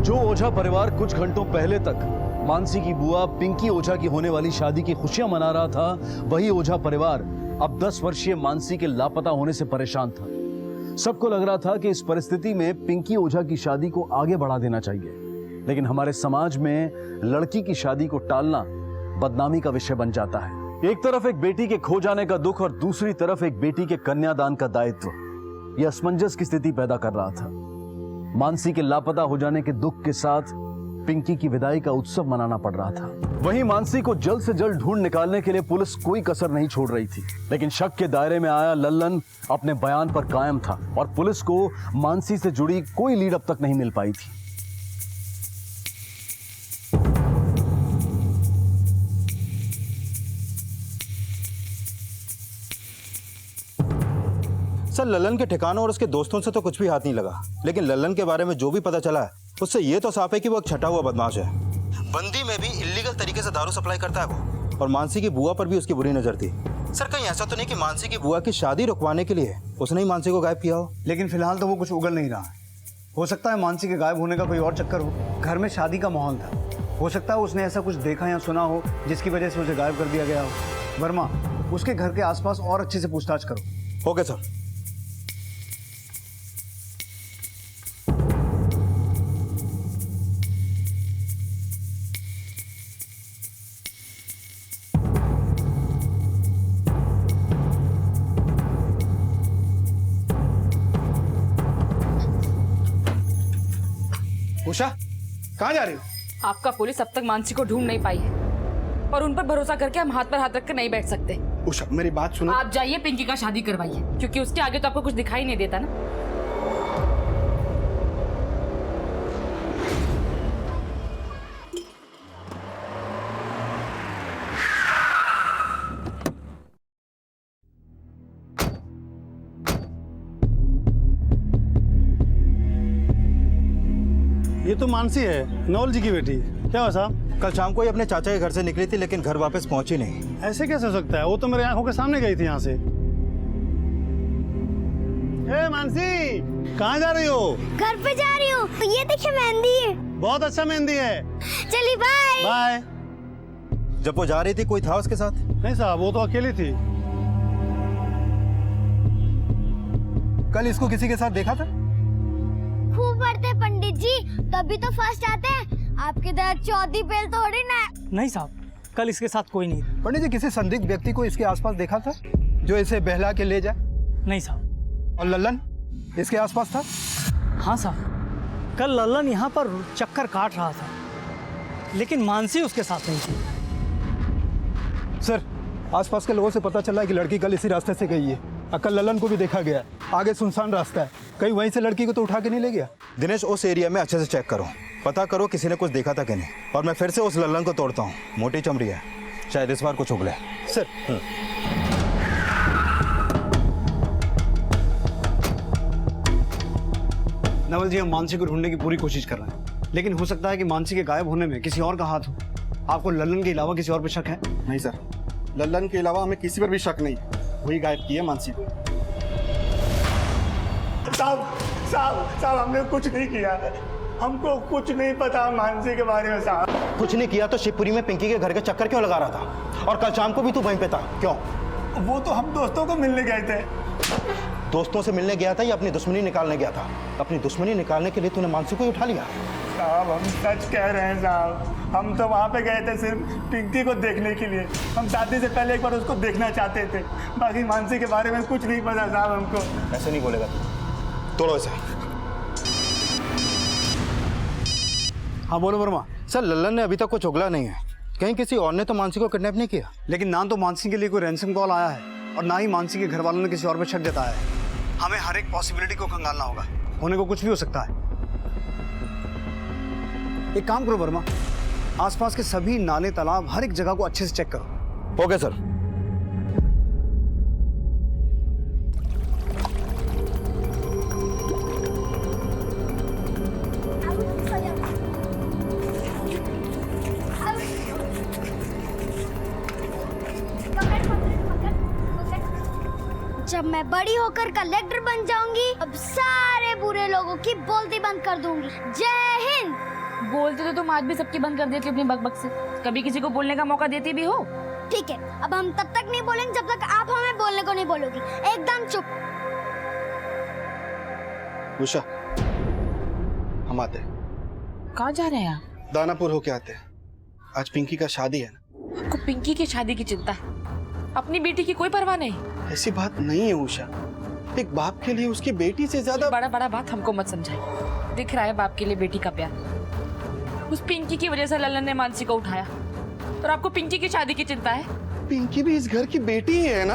जो ओझा परिवार कुछ घंटों पहले तक मानसी की बुआ पिंकी ओझा की होने वाली शादी की खुशियां मना रहा था, वही ओझा परिवार अब 10 वर्षीय मानसी के लापता होने से परेशान था। सबको लग रहा था कि इस परिस्थिति में पिंकी ओझा की शादी को आगे बढ़ा देना चाहिए, लेकिन हमारे समाज में लड़की की शादी को टालना बदनामी का विषय बन जाता है। एक तरफ एक बेटी के खो जाने का दुख और दूसरी तरफ एक बेटी के कन्यादान का दायित्व, यह असमंजस की स्थिति पैदा कर रहा था। मानसी के लापता हो जाने के दुख के साथ पिंकी की विदाई का उत्सव मनाना पड़ रहा था। वहीं मानसी को जल्द से जल्द ढूंढ निकालने के लिए पुलिस कोई कसर नहीं छोड़ रही थी, लेकिन शक के दायरे में आया लल्लन अपने बयान पर कायम था और पुलिस को मानसी से जुड़ी कोई लीड अब तक नहीं मिल पाई थी। सर ललन के ठिकानों और उसके दोस्तों से तो कुछ भी हाथ नहीं लगा, लेकिन ललन के बारे में जो भी पता चला है उससे ये तो साफ है कि वो एक छटा हुआ बदमाश है। बंदी में भी इल्लीगल तरीके से दारू सप्लाई करता है वो, और मानसी की बुआ पर भी उसकी बुरी नजर थी। सर कहीं ऐसा तो नहीं कि मानसी की बुआ की शादी रुकवाने के लिए उसने ही मानसी को गायब किया हो? लेकिन फिलहाल तो वो कुछ उगल नहीं रहा है। हो सकता है मानसी के गायब होने का कोई और चक्कर हो। घर में शादी का माहौल था, हो सकता है उसने ऐसा कुछ देखा या सुना हो जिसकी वजह से उसे गायब कर दिया गया हो। वर्मा, उसके घर के आसपास और अच्छे से पूछताछ करो। Okay sir. उषा, कहाँ जा रही हो? आपका पुलिस अब तक मानसी को ढूंढ नहीं पाई है और उन पर भरोसा करके हम हाथ पर हाथ रख कर नहीं बैठ सकते। उषा मेरी बात सुनो। आप जाइए पिंकी का शादी करवाइए, क्योंकि उसके आगे तो आपको कुछ दिखाई नहीं देता ना। ये तो मानसी है, नवल जी की बेटी। क्या हुआ साहब? कल शाम को ही अपने चाचा के घर से निकली थी, लेकिन घर वापस पहुंची नहीं। ऐसे कैसे हो सकता है? वो तो मेरे आंखों के सामने गई थी यहाँ से। ए मानसी, कहाँ जा रही हो? घर पे जा रही हूँ। ये देखिए मेहंदी है। बहुत अच्छा मेहंदी है। चलिए बाय। बाय। जब वो जा रही थी कोई था उसके साथ? नहीं साहब, वो तो अकेली थी। कल इसको किसी के साथ देखा था? खूब बढ़ते पंडित जी, तभी तो फर्स्ट आते हैं। आपके तरह चौथी फेल थोड़ी ना। नहीं साहब, कल इसके साथ कोई नहीं था। पंडित जी, किसी संदिग्ध व्यक्ति को इसके आसपास देखा था जो इसे बहला के ले जाए? नहीं साहब। और लल्लन इसके आसपास था? हाँ साहब, कल लल्लन यहाँ पर चक्कर काट रहा था, लेकिन मानसी उसके साथ नहीं थी। सर, आसपास के लोगों से पता चला है कि लड़की कल इसी रास्ते से गई है। कल ललन को भी देखा गया। आगे सुनसान रास्ता है, कहीं वहीं से लड़की को तो उठा के नहीं ले गया? दिनेश, उस एरिया में अच्छे से चेक करो, पता करो किसी ने कुछ देखा था कि नहीं। और मैं फिर से उस ललन को तोड़ता हूँ, मोटी चमड़ी है, शायद इस बार कुछ उगले। सर। नवल जी, हम मानसी को ढूंढने की पूरी कोशिश कर रहे हैं, लेकिन हो सकता है कि मानसी के गायब होने में किसी और का हाथ हो। आपको ललन के अलावा किसी और पर शक है? नहीं सर, लल्लन के अलावा हमें किसी पर भी शक नहीं। वही गायब की है मानसी को। साहब साहब हमने कुछ नहीं किया, हमको कुछ नहीं पता मानसी के बारे में साहब। कुछ नहीं किया तो शिवपुरी में पिंकी के घर के चक्कर क्यों लगा रहा था? और कल शाम को भी तू वहीं पे था, क्यों? वो तो हम दोस्तों को मिलने गए थे। दोस्तों से मिलने गया था या अपनी दुश्मनी निकालने गया था? अपनी दुश्मनी निकालने के लिए तूने मानसी को ही उठा लिया? साहब हम सच कह रहे हैं साहब, हम तो वहाँ पे गए थे सिर्फ पिंकी को देखने के लिए। हम शादी से पहले एक बार उसको देखना चाहते थे, बाकी मानसी के बारे में कुछ नहीं पता साहब हमको। ऐसे नहीं बोलेगा तू, तोड़ो इसे। हाँ बोलो वर्मा। सर लल्लन ने अभी तक कुछ उगला नहीं है, कहीं किसी और ने तो मानसी को किडनैप नहीं किया। लेकिन ना तो मानसी के लिए कोई रैंसम कॉल आया है और ना ही मानसी के घर वालों ने किसी और पे शक जताया है। हमें हर एक पॉसिबिलिटी को खंगालना होगा, होने को कुछ भी हो सकता है। एक काम करो वर्मा, आसपास के सभी नाले तालाब हर एक जगह को अच्छे से चेक करो। Okay sir. जब मैं बड़ी होकर कलेक्टर बन जाऊंगी, अब सारे बुरे लोगों की बोलती बंद कर दूंगी। जय हिंद। बोलते तो तुम आज भी सबकी बंद कर देती अपनी बकबक से, कभी किसी को बोलने का मौका देती भी हो? ठीक है, अब हम तब तक नहीं बोलेंगे जब तक आप हमें बोलने को नहीं बोलोगी। एकदम चुप। उषा, हम आते हैं। कहाँ जा रहे हैं आप? दानापुर होके आते हैं, आज पिंकी का शादी है ना। आपको पिंकी की शादी की चिंता है, अपनी बेटी की कोई परवाह नहीं? ऐसी बात नहीं है उषा, एक बाप के लिए उसकी बेटी से ज्यादा बड़ा बड़ा बात हमको मत समझाइए। दिख रहा है बाप के लिए बेटी का प्यार। उस पिंकी की वजह से ललन ने मानसी को उठाया और आपको पिंकी की शादी की चिंता है? पिंकी भी इस घर की बेटी ही है ना।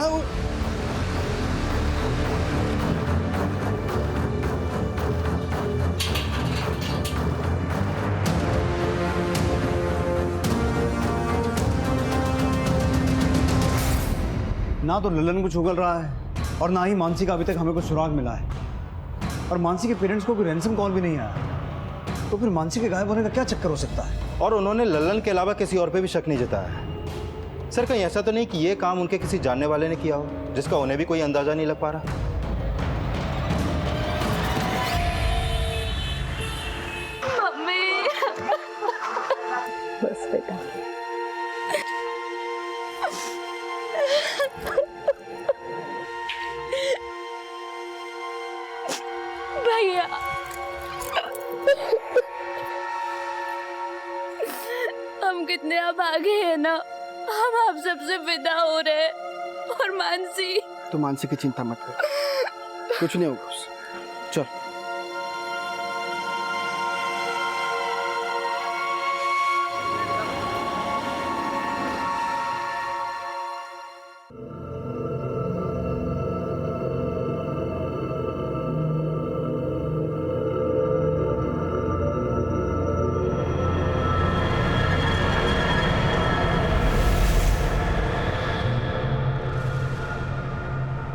ना तो ललन कुछ उगल रहा है और ना ही मानसी का अभी तक हमें कोई सुराग मिला है, और मानसी के पेरेंट्स को कोई रैंसम कॉल भी नहीं आया। तो फिर मानसी के गायब होने का क्या चक्कर हो सकता है? और उन्होंने लल्लन के अलावा किसी और पे भी शक नहीं जताया है। सर कहीं ऐसा तो नहीं कि ये काम उनके किसी जानने वाले ने किया हो, जिसका उन्हें भी कोई अंदाजा नहीं लग पा रहा? मम्मी। बस बेटा। भैया, हम कितने अभागे हैं ना, हम आप सबसे विदा हो रहे हैं। और मानसी, तो मानसी की चिंता मत कर, कुछ नहीं होगा उसे। चल।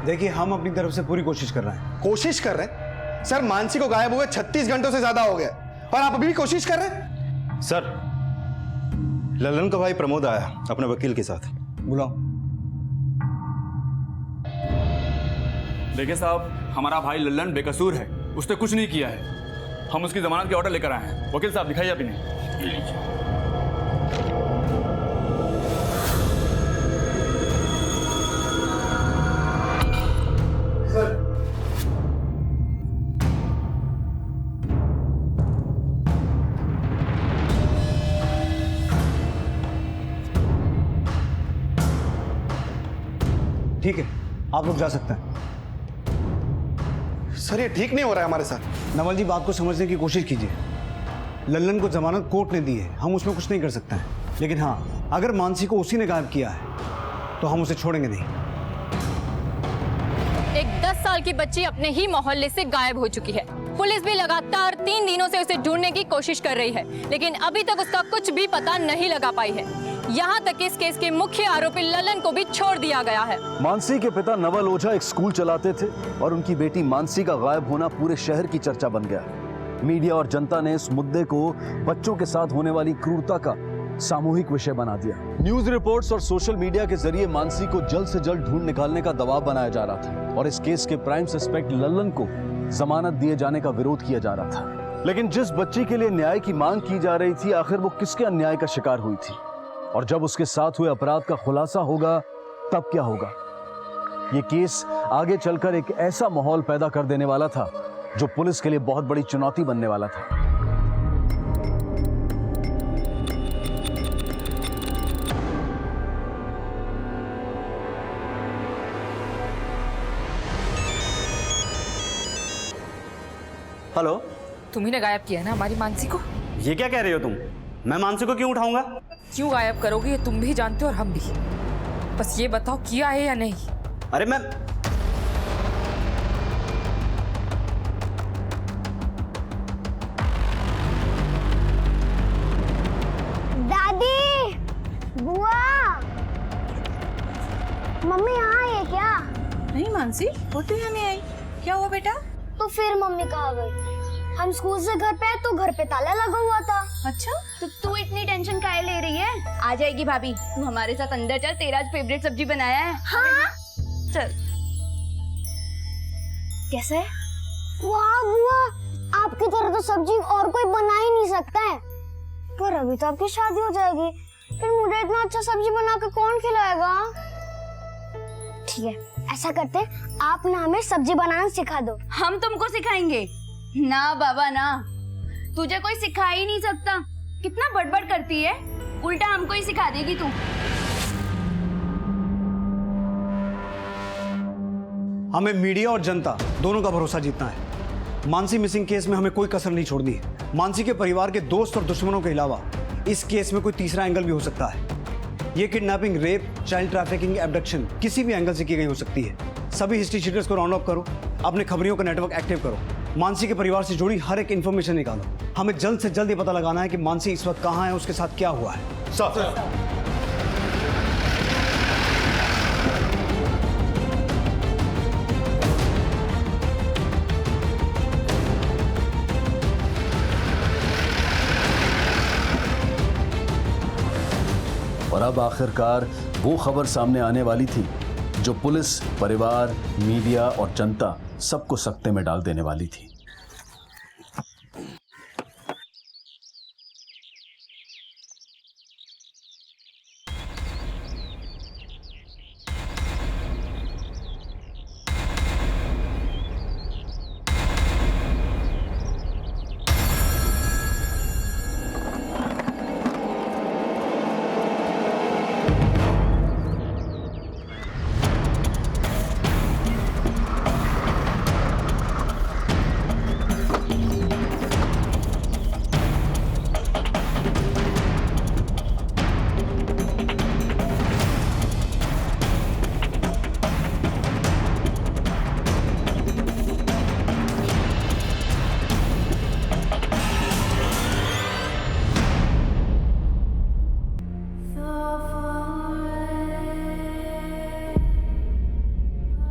देखिए हम अपनी तरफ से पूरी कोशिश कर रहे हैं। कोशिश कर रहे हैं? सर मानसी को गायब हुए 36 घंटों से ज्यादा हो गया और आप अभी भी कोशिश कर रहे हैं? सर ललन का भाई प्रमोद आया अपने वकील के साथ। बुलाओ। देखिए साहब, हमारा भाई लल्लन बेकसूर है, उसने कुछ नहीं किया है। हम उसकी जमानत के ऑर्डर लेकर आए हैं। वकील साहब दिखाइए आप इन्हें। ठीक है, आप लोग जा सकते हैं। सर ये ठीक नहीं हो रहा है हमारे साथ। नवल जी बात को समझने की कोशिश कीजिए। लल्लन को जमानत कोर्ट ने दी है, हम उसमें कुछ नहीं कर सकते हैं। लेकिन हाँ, अगर मानसी को उसी ने गायब किया है तो हम उसे छोड़ेंगे नहीं। एक 10 साल की बच्ची अपने ही मोहल्ले से गायब हो चुकी है। पुलिस भी लगातार 3 दिनों से उसे ढूंढने की कोशिश कर रही है, लेकिन अभी तक उसका कुछ भी पता नहीं लगा पाई है। यहाँ तक इस केस के मुख्य आरोपी ललन को भी छोड़ दिया गया है। मानसी के पिता नवल ओझा एक स्कूल चलाते थे और उनकी बेटी मानसी का गायब होना पूरे शहर की चर्चा बन गया। मीडिया और जनता ने इस मुद्दे को बच्चों के साथ होने वाली क्रूरता का सामूहिक विषय बना दिया। न्यूज रिपोर्ट्स और सोशल मीडिया के जरिए मानसी को जल्द से जल्द ढूंढ निकालने का दबाव बनाया जा रहा था और इस केस के प्राइम सस्पेक्ट लल्लन को जमानत दिए जाने का विरोध किया जा रहा था। लेकिन जिस बच्ची के लिए न्याय की मांग की जा रही थी, आखिर वो किसके अन्याय का शिकार हुई थी? और जब उसके साथ हुए अपराध का खुलासा होगा तब क्या होगा? ये केस आगे चलकर एक ऐसा माहौल पैदा कर देने वाला था जो पुलिस के लिए बहुत बड़ी चुनौती बनने वाला था। हेलो, तुम्ही ने गायब किया है ना हमारी मानसी को? ये क्या कह रही हो तुम? मैं मानसी को क्यों उठाऊंगा? क्यों गायब करोगे ये तुम भी जानते हो और हम भी। बस ये बताओ किया है या नहीं? अरे मैं दादी, बुआ, मम्मी यहाँ आई है क्या? नहीं मानसी, वो तो यहाँ नहीं आई। क्या हुआ बेटा? तो फिर मम्मी कहाँ गई? हम स्कूल से घर पे आए तो घर पे ताला लगा हुआ था। अच्छा, तो तू इतनी टेंशन काहे ले रही है? आ जाएगी भाभी, तू हमारे साथ अंदर चल, तेरा आज फेवरेट सब्जी बनाया है। हाँ? चल। कैसे? वाह बुआ, आपकी तरह तो सब्जी और कोई बना ही नहीं सकता है। पर अभी तो आपकी शादी हो जाएगी, फिर मुझे इतना अच्छा सब्जी बना के कौन खिलाएगा? ठीक है, ऐसा करते, आप ना हमें सब्जी बनाना सिखा दो। हम तुमको सिखाएंगे? ना बाबा ना, तुझे कोई सिखा ही नहीं सकता। कितना बड़बड़ करती है, उल्टा हमको ही सिखा देगी तू। हमें मीडिया और जनता दोनों का भरोसा जीतना है। मानसी मिसिंग केस में हमें कोई कसर नहीं छोड़नी है। मानसी के परिवार के दोस्त और दुश्मनों के अलावा इस केस में कोई तीसरा एंगल भी हो सकता है। ये kidnapping, rape, child trafficking, abduction किसी भी एंगल से की गई हो सकती है। सभी हिस्ट्री शीटर्स को राउंड अप करो, अपने खबरियों का नेटवर्क एक्टिव करो, मानसी के परिवार से जुड़ी हर एक इन्फॉर्मेशन निकालो। हमें जल्द से जल्द ये पता लगाना है कि मानसी इस वक्त कहाँ है, उसके साथ क्या हुआ है। सर, और अब आखिरकार वो खबर सामने आने वाली थी जो पुलिस, परिवार, मीडिया और जनता सबको सकते में डाल देने वाली थी।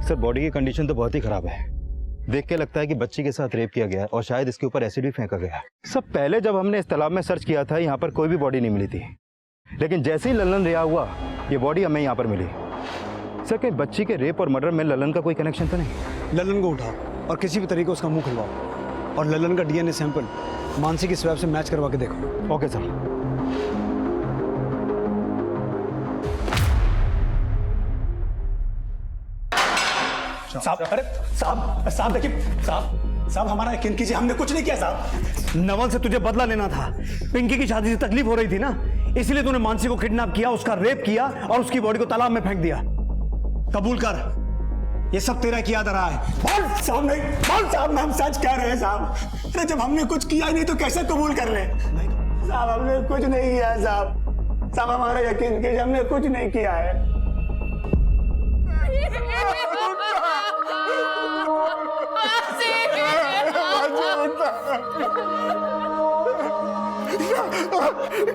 सर, बॉडी की कंडीशन तो बहुत ही खराब है। देख के लगता है कि बच्ची के साथ रेप किया गया और शायद इसके ऊपर एसिड भी फेंका गया। सर, पहले जब हमने इस तालाब में सर्च किया था, यहाँ पर कोई भी बॉडी नहीं मिली थी, लेकिन जैसे ही ललन रिहा हुआ, ये बॉडी हमें यहाँ पर मिली। सर, कहीं बच्ची के रेप और मर्डर में ललन का कोई कनेक्शन तो नहीं? ललन को उठाओ और किसी भी तरीके उसका मुंह खुलवाओ और ललन का डीएनए सैंपल मानसी की स्वैब से मैच करवा के देखो। Okay sir. साहब, अरे साहब देखिए, साहब हमारा यकीन कीजिए, हमने कुछ नहीं किया साहब। नवल से तुझे बदला लेना था। पिंकी की शादी से तकलीफ हो रही थी ना, इसलिए तूने मानसी को किडनैप किया, उसका रेप किया और उसकी बॉडी को तालाब में फेंक दिया। कबूल कर, ये सब तेरा किया जा रहा है। बोल साहब, नहीं बोल साहब, हम सच कह रहे हैं साहब। अरे जब हमने कुछ किया ही नहीं तो कैसे कबूल कर ले? साहब हमने कुछ नहीं किया साहब। साहब हमारा यकीन कीजिए, हमने कुछ नहीं किया है।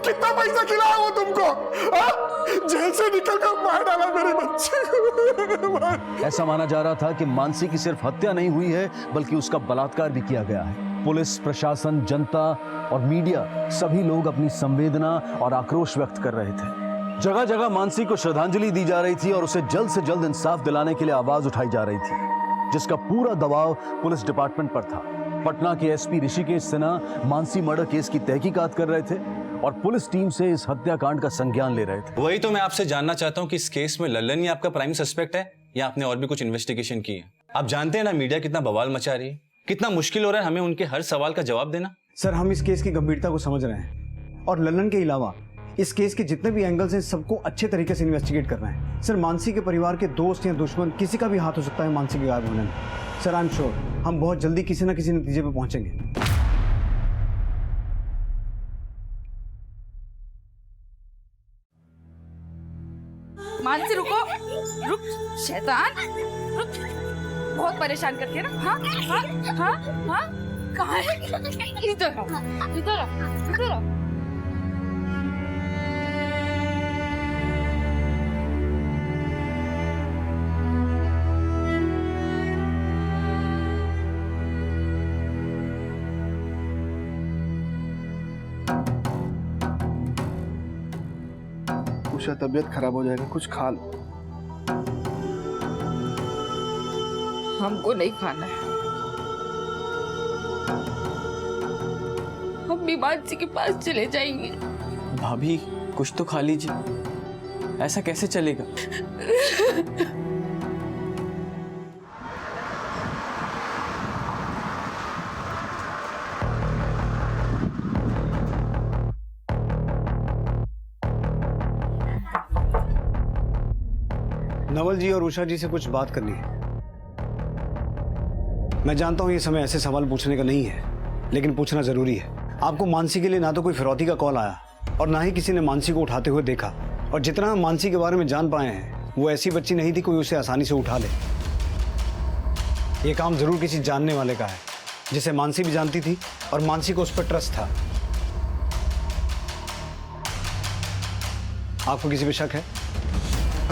कितना पैसा खिलाया वो तुमको? जेल से निकलकर मार डाला मेरे बच्चे को। ऐसा माना जा रहा था कि मानसी की सिर्फ हत्या नहीं हुई है, बल्कि उसका बलात्कार भी किया गया है। पुलिस, प्रशासन, जनता और मीडिया सभी लोग अपनी संवेदना और आक्रोश व्यक्त कर रहे थे। जगह जगह मानसी को श्रद्धांजलि दी जा रही थी और उसे जल्द से जल्द इंसाफ दिलाने के लिए आवाज उठाई जा रही थी। जिसका पूरा दबाव पुलिस डिपार्टमेंट पर था। पटना के SP Rishikesh Sinha Mansi murder case की तहकीकात कर रहे थे और पुलिस टीम से इस हत्याकांड का संज्ञान ले रहे थे। वही तो मैं आपसे जानना चाहता हूँ कि इस केस में लल्लन ही आपका प्राइम सस्पेक्ट है या आपने और भी कुछ इन्वेस्टिगेशन की है? आप जानते हैं ना मीडिया कितना बवाल मचा रही है, कितना मुश्किल हो रहा है हमें उनके हर सवाल का जवाब देना। सर, हम इस केस की गंभीरता को समझ रहे हैं और लल्लन के अलावा इस केस के जितने भी एंगल्स हैं सबको अच्छे तरीके से इन्वेस्टिगेट कर रहे हैं। सर, मानसी के परिवार के दोस्त या दुश्मन किसी का भी हाथ हो सकता है मानसी के गायब होने में। सर, आई एम श्योर हम बहुत जल्दी किसी न किसी नतीजे पे पहुंचेंगे। मानसी रुको, रुक शैतान, रुक। बहुत परेशान करती है ना। हाँ हाँ हाँ हाँ, कहाँ है? इधर आओ, इधर आओ, इधर आओ। उषा, तबीयत खराब हो जाएगा, कुछ खा लो। हमको नहीं खाना है, हम भी मानसी के पास चले जाएंगे। भाभी कुछ तो खा लीजिए, ऐसा कैसे चलेगा? नवल जी और उषा जी से कुछ बात करनी है। मैं जानता हूं ये समय ऐसे सवाल पूछने का नहीं है, लेकिन पूछना जरूरी है। आपको मानसी के लिए ना तो कोई फिरौती का कॉल आया और ना ही किसी ने मानसी को उठाते हुए देखा, और जितना हम मानसी के बारे में जान पाए हैं वो ऐसी बच्ची नहीं थी कोई उसे आसानी से उठा ले। ये काम जरूर किसी जानने वाले का है जिसे मानसी भी जानती थी और मानसी को उस पर ट्रस्ट था। आपको किसी पे शक है?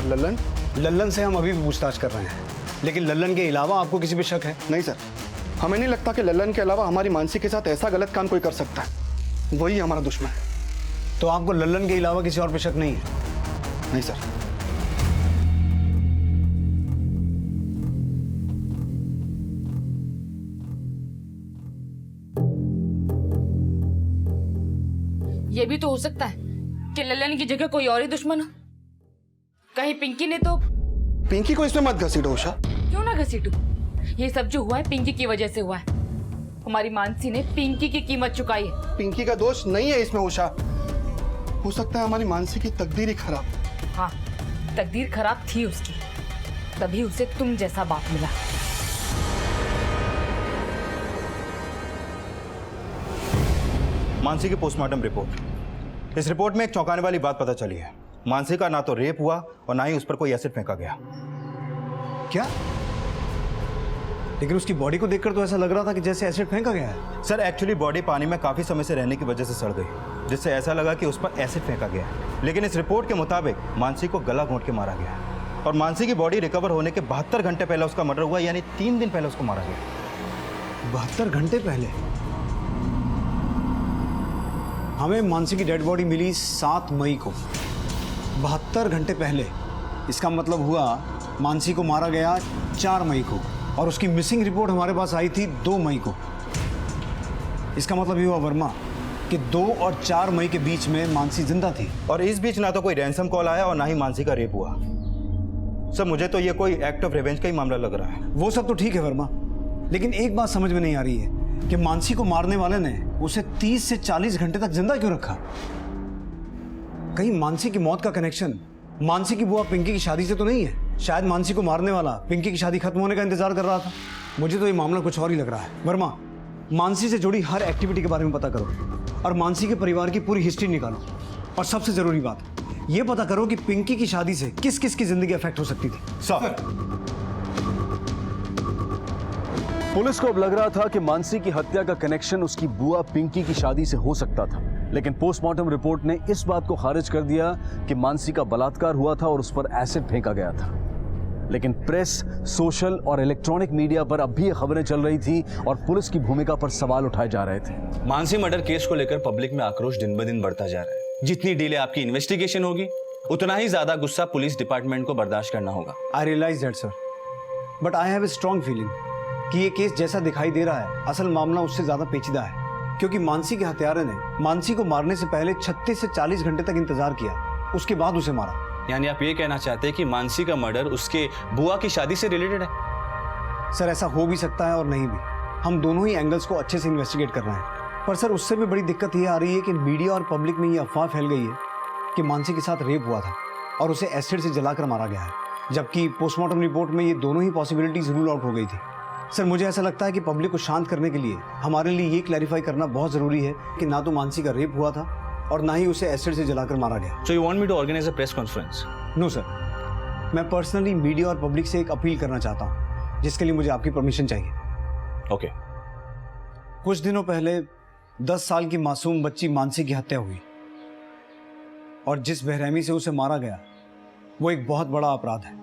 लल्लन? लल्लन से हम अभी भी पूछताछ कर रहे हैं, लेकिन लल्लन के अलावा आपको किसी पे शक है? नहीं सर, हमें नहीं लगता कि लल्लन के अलावा हमारी मानसी के साथ ऐसा गलत काम कोई कर सकता है। वही हमारा दुश्मन है। तो आपको लल्लन के अलावा किसी और पे शक नहीं है? नहीं सर। ये भी तो हो सकता है कि लल्लन की जगह कोई और ही दुश्मन हो। कहीं पिंकी ने तो। पिंकी को इसमें मत घसीटो उषा। क्यों ना घसीटू? ये सब जो हुआ है पिंकी की वजह से हुआ है। हमारी मानसी ने पिंकी की कीमत चुकाई है। पिंकी का दोष नहीं है इसमें उषा। हो सकता है हमारी मानसी की तकदीर ही खराब। हाँ, तकदीर खराब थी उसकी, तभी उसे तुम जैसा बाप मिला। मानसी की पोस्टमार्टम रिपोर्ट। इस रिपोर्ट में एक चौंकाने वाली बात पता चली है। मानसी का ना तो रेप हुआ और ना ही उस पर कोई एसिड फेंका गया। क्या? लेकिन उसकी बॉडी को देखकर तो ऐसा लग रहा था कि जैसे एसिड फेंका गया है। सर, एक्चुअली बॉडी पानी में काफी समय से रहने की वजह से सड़ गई, जिससे ऐसा लगा कि उस पर एसिड फेंका गया है। लेकिन इस रिपोर्ट के मुताबिक मानसी को गला घोंट के मारा गया है और मानसी की बॉडी रिकवर होने के 72 घंटे पहले उसका मर्डर हुआ, यानी 3 दिन पहले उसको मारा गया। 72 घंटे पहले? हमें मानसी की डेड बॉडी मिली 7 मई को। 72 घंटे पहले, इसका मतलब हुआ मानसी को मारा गया 4 मई को और उसकी मिसिंग रिपोर्ट हमारे पास आई थी 2 मई को। इसका मतलब ये हुआ वर्मा कि 2 और 4 मई के बीच में मानसी जिंदा थी। और इस बीच ना तो कोई रैंसम कॉल आया और ना ही मानसी का रेप हुआ। सर, मुझे तो ये कोई एक्ट ऑफ रिवेंज का ही मामला लग रहा है। वो सब तो ठीक है वर्मा, लेकिन एक बात समझ में नहीं आ रही है कि मानसी को मारने वाले ने उसे 30 से 40 घंटे तक जिंदा क्यों रखा? कहीं मानसी की मौत का कनेक्शन मानसी की बुआ पिंकी की शादी से तो नहीं है? शायद मानसी को मारने वाला पिंकी की शादी खत्म होने का इंतजार कर रहा था। मुझे तो ये मामला कुछ और ही लग रहा है। वर्मा, मानसी से जुड़ी हर एक्टिविटी के बारे में पता करो और मानसी के परिवार की पूरी हिस्ट्री निकालो। और सबसे जरूरी बात, ये पता करो कि पिंकी की शादी से किस किस की जिंदगी अफेक्ट हो सकती थी। सर, पुलिस को अब लग रहा था कि मानसी की हत्या का कनेक्शन उसकी बुआ पिंकी की शादी से हो सकता था, लेकिन पोस्टमार्टम रिपोर्ट ने इस बात को खारिज कर दिया कि मानसी का बलात्कार हुआ था और उस पर एसिड फेंका गया था। लेकिन प्रेस, सोशल और इलेक्ट्रॉनिक मीडिया पर अब भी ये खबरें चल रही थी और पुलिस की भूमिका पर सवाल उठाए जा रहे थे। मानसी मर्डर केस को लेकर पब्लिक में आक्रोश दिन ब दिन बढ़ता जा रहा है। जितनी डिले आपकी इन्वेस्टिगेशन होगी, उतना ही ज्यादा गुस्सा पुलिस डिपार्टमेंट को बर्दाश्त करना होगा। I realize that sir, but I have a strong feeling कि ये केस जैसा दिखाई दे रहा है, असल मामला उससे ज़्यादा पेचीदा है, क्योंकि मानसी के हत्यारे ने मानसी को मारने से पहले 36 से 40 घंटे तक इंतजार किया, उसके बाद उसे मारा। यानी आप ये कहना चाहते हैं कि मानसी का मर्डर उसके बुआ की शादी से रिलेटेड है? सर ऐसा हो भी सकता है और नहीं भी, हम दोनों ही एंगल्स को अच्छे से इन्वेस्टिगेट कर रहे हैं। पर सर उससे भी बड़ी दिक्कत ये आ रही है कि मीडिया और पब्लिक में ये अफवाह फैल गई है कि मानसी के साथ रेप हुआ था और उसे एसिड से जलाकर मारा गया है, जबकि पोस्टमार्टम रिपोर्ट में ये दोनों ही पॉसिबिलिटीज रूल आउट हो गई थी। सर मुझे ऐसा लगता है कि पब्लिक को शांत करने के लिए हमारे लिए ये क्लैरिफाई करना बहुत ज़रूरी है कि ना तो मानसी का रेप हुआ था और ना ही उसे एसिड से जलाकर मारा गया। So you want me to organize a press conference? No sir, मैं पर्सनली मीडिया और पब्लिक से एक अपील करना चाहता हूँ, जिसके लिए मुझे आपकी परमिशन चाहिए। ओके। कुछ दिनों पहले 10 साल की मासूम बच्ची मानसी की हत्या हुई और जिस बेरहमी से उसे मारा गया वो एक बहुत बड़ा अपराध है।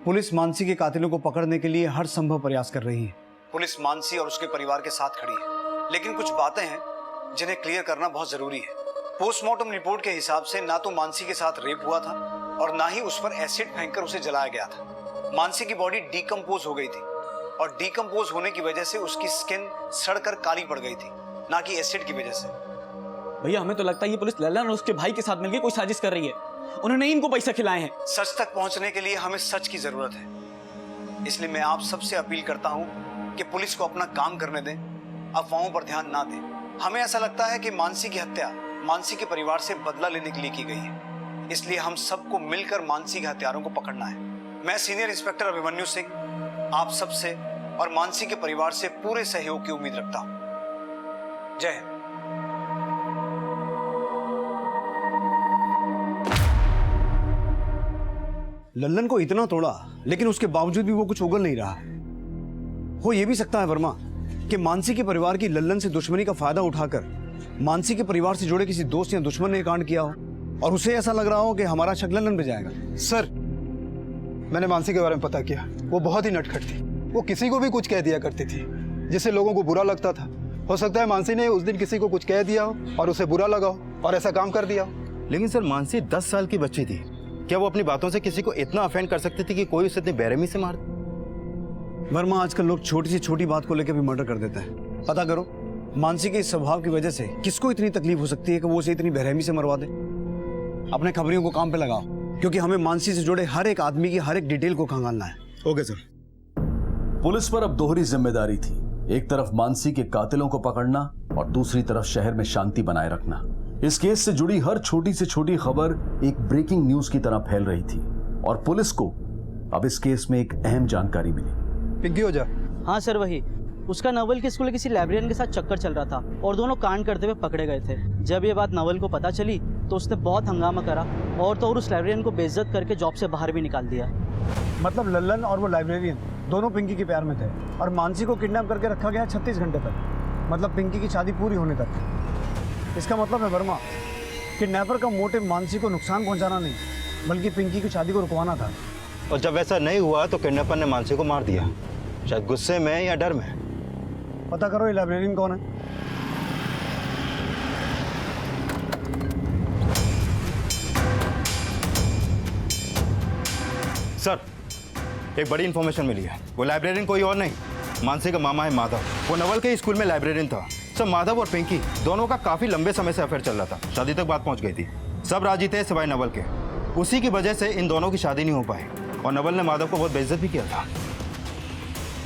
पुलिस मानसी के कातिलों को पकड़ने के लिए हर संभव प्रयास कर रही है। पुलिस मानसी और उसके परिवार के साथ खड़ी है, लेकिन कुछ बातें हैं जिन्हें क्लियर करना बहुत जरूरी है। पोस्टमार्टम रिपोर्ट के हिसाब से ना तो मानसी के साथ रेप हुआ था और ना ही उस पर एसिड फेंककर उसे जलाया गया था। मानसी की बॉडी डीकम्पोज हो गई थी और डीकम्पोज होने की वजह से उसकी स्किन सड़कर काली पड़ गई थी, ना कि एसिड की वजह से। भैया हमें तो लगता है ये पुलिस ललन और उसके भाई के साथ मिलकर कोई साजिश कर रही है। उन्होंने इनको पैसा खिलाए हैं। सच तक पहुंचने के लिए हमें सच की जरूरत है, इसलिए मैं आप सबसे अपील करता हूं कि पुलिस को अपना काम करने दें, अफवाहों पर ध्यान ना दें। हमें ऐसा लगता है कि मानसी की हत्या मानसी के परिवार से बदला लेने के लिए की गई है, इसलिए हम सबको मिलकर मानसी के हत्यारों को पकड़ना है। मैं सीनियर इंस्पेक्टर अभिमन्यु सिंह आप सबसे और मानसी के परिवार से पूरे सहयोग की उम्मीद रखता हूं। जय हिंद। लल्लन को इतना तोड़ा लेकिन उसके बावजूद भी वो कुछ उगल नहीं रहा। हो ये भी सकता है वर्मा कि मानसी के परिवार की लल्लन से दुश्मनी का फायदा उठाकर मानसी के परिवार से जुड़े किसी दोस्त या दुश्मन ने कांड किया हो और उसे ऐसा लग रहा हो कि हमारा शक लल्लन पे जाएगा। सर मैंने मानसी के बारे में पता किया, वो बहुत ही नटखट थी। वो किसी को भी कुछ कह दिया करती थी जिससे लोगों को बुरा लगता था। हो सकता है मानसी ने उस दिन किसी को कुछ कह दिया हो और उसे बुरा लगा हो और ऐसा काम कर दिया हो। लेकिन सर मानसी 10 साल की बच्ची थी, क्या वो अपनी बातों से किसी को इतना अफेंड कर सकती थी कि कोई उसे इतनी बेरहमी से मार? वर्मा आजकल लोग छोटी से छोटी बात को लेकर भी मर्डर कर देते हैं। पता करो मानसी के इस स्वभाव की वजह से किसको इतनी तकलीफ हो सकती है कि वो उसे इतनी बेरहमी से मरवा दे। अपने खबरियों को काम पे लगाओ, क्योंकि हमें मानसी से जुड़े हर एक आदमी की हर एक डिटेल को खंगालना है। Okay sir. पुलिस पर अब दोहरी जिम्मेदारी थी, एक तरफ मानसी के कातिलों को पकड़ना और दूसरी तरफ शहर में शांति बनाए रखना। इस केस से जुड़ी हर छोटी से छोटी खबर एक ब्रेकिंग न्यूज की तरह फैल रही थी और पुलिस को अब इस केस में एक अहम जानकारी मिली। पिंकी हो जा। हाँ सर वही, उसका नवल के स्कूल किसी लाइब्रेरियन के साथ चक्कर चल रहा था और दोनों कांड करते हुए पकड़े गए थे। जब ये बात नवल को पता चली तो उसने बहुत हंगामा करा और तो और उस लाइब्रेरियन को बेइज्जत करके जॉब से बाहर भी निकाल दिया। मतलब लल्लन और वो लाइब्रेरियन दोनों पिंकी के प्यार में थे और मानसी को किडनैप करके रखा गया 36 घंटे तक, मतलब पिंकी की शादी पूरी होने तक। इसका मतलब है वर्मा, किडनैपर का मोटिव मानसी को नुकसान पहुंचाना नहीं बल्कि पिंकी की शादी को रुकवाना था। और जब ऐसा नहीं हुआ तो किडनैपर ने मानसी को मार दिया, शायद गुस्से में या डर में। पता करो ये लाइब्रेरियन कौन है। सर एक बड़ी इंफॉर्मेशन मिली है, वो लाइब्रेरियन कोई और नहीं मानसी का मामा है माधव। वो नवल के स्कूल में लाइब्रेरियन था। सर माधव और पिंकी दोनों का काफी लंबे समय से अफेयर चल रहा था, शादी तक बात पहुंच गई थी। सब राजी थे सिवाय नवल के। उसी की वजह से इन दोनों की शादी नहीं हो पाई और नवल ने माधव को बहुत बेइज्जत भी किया था।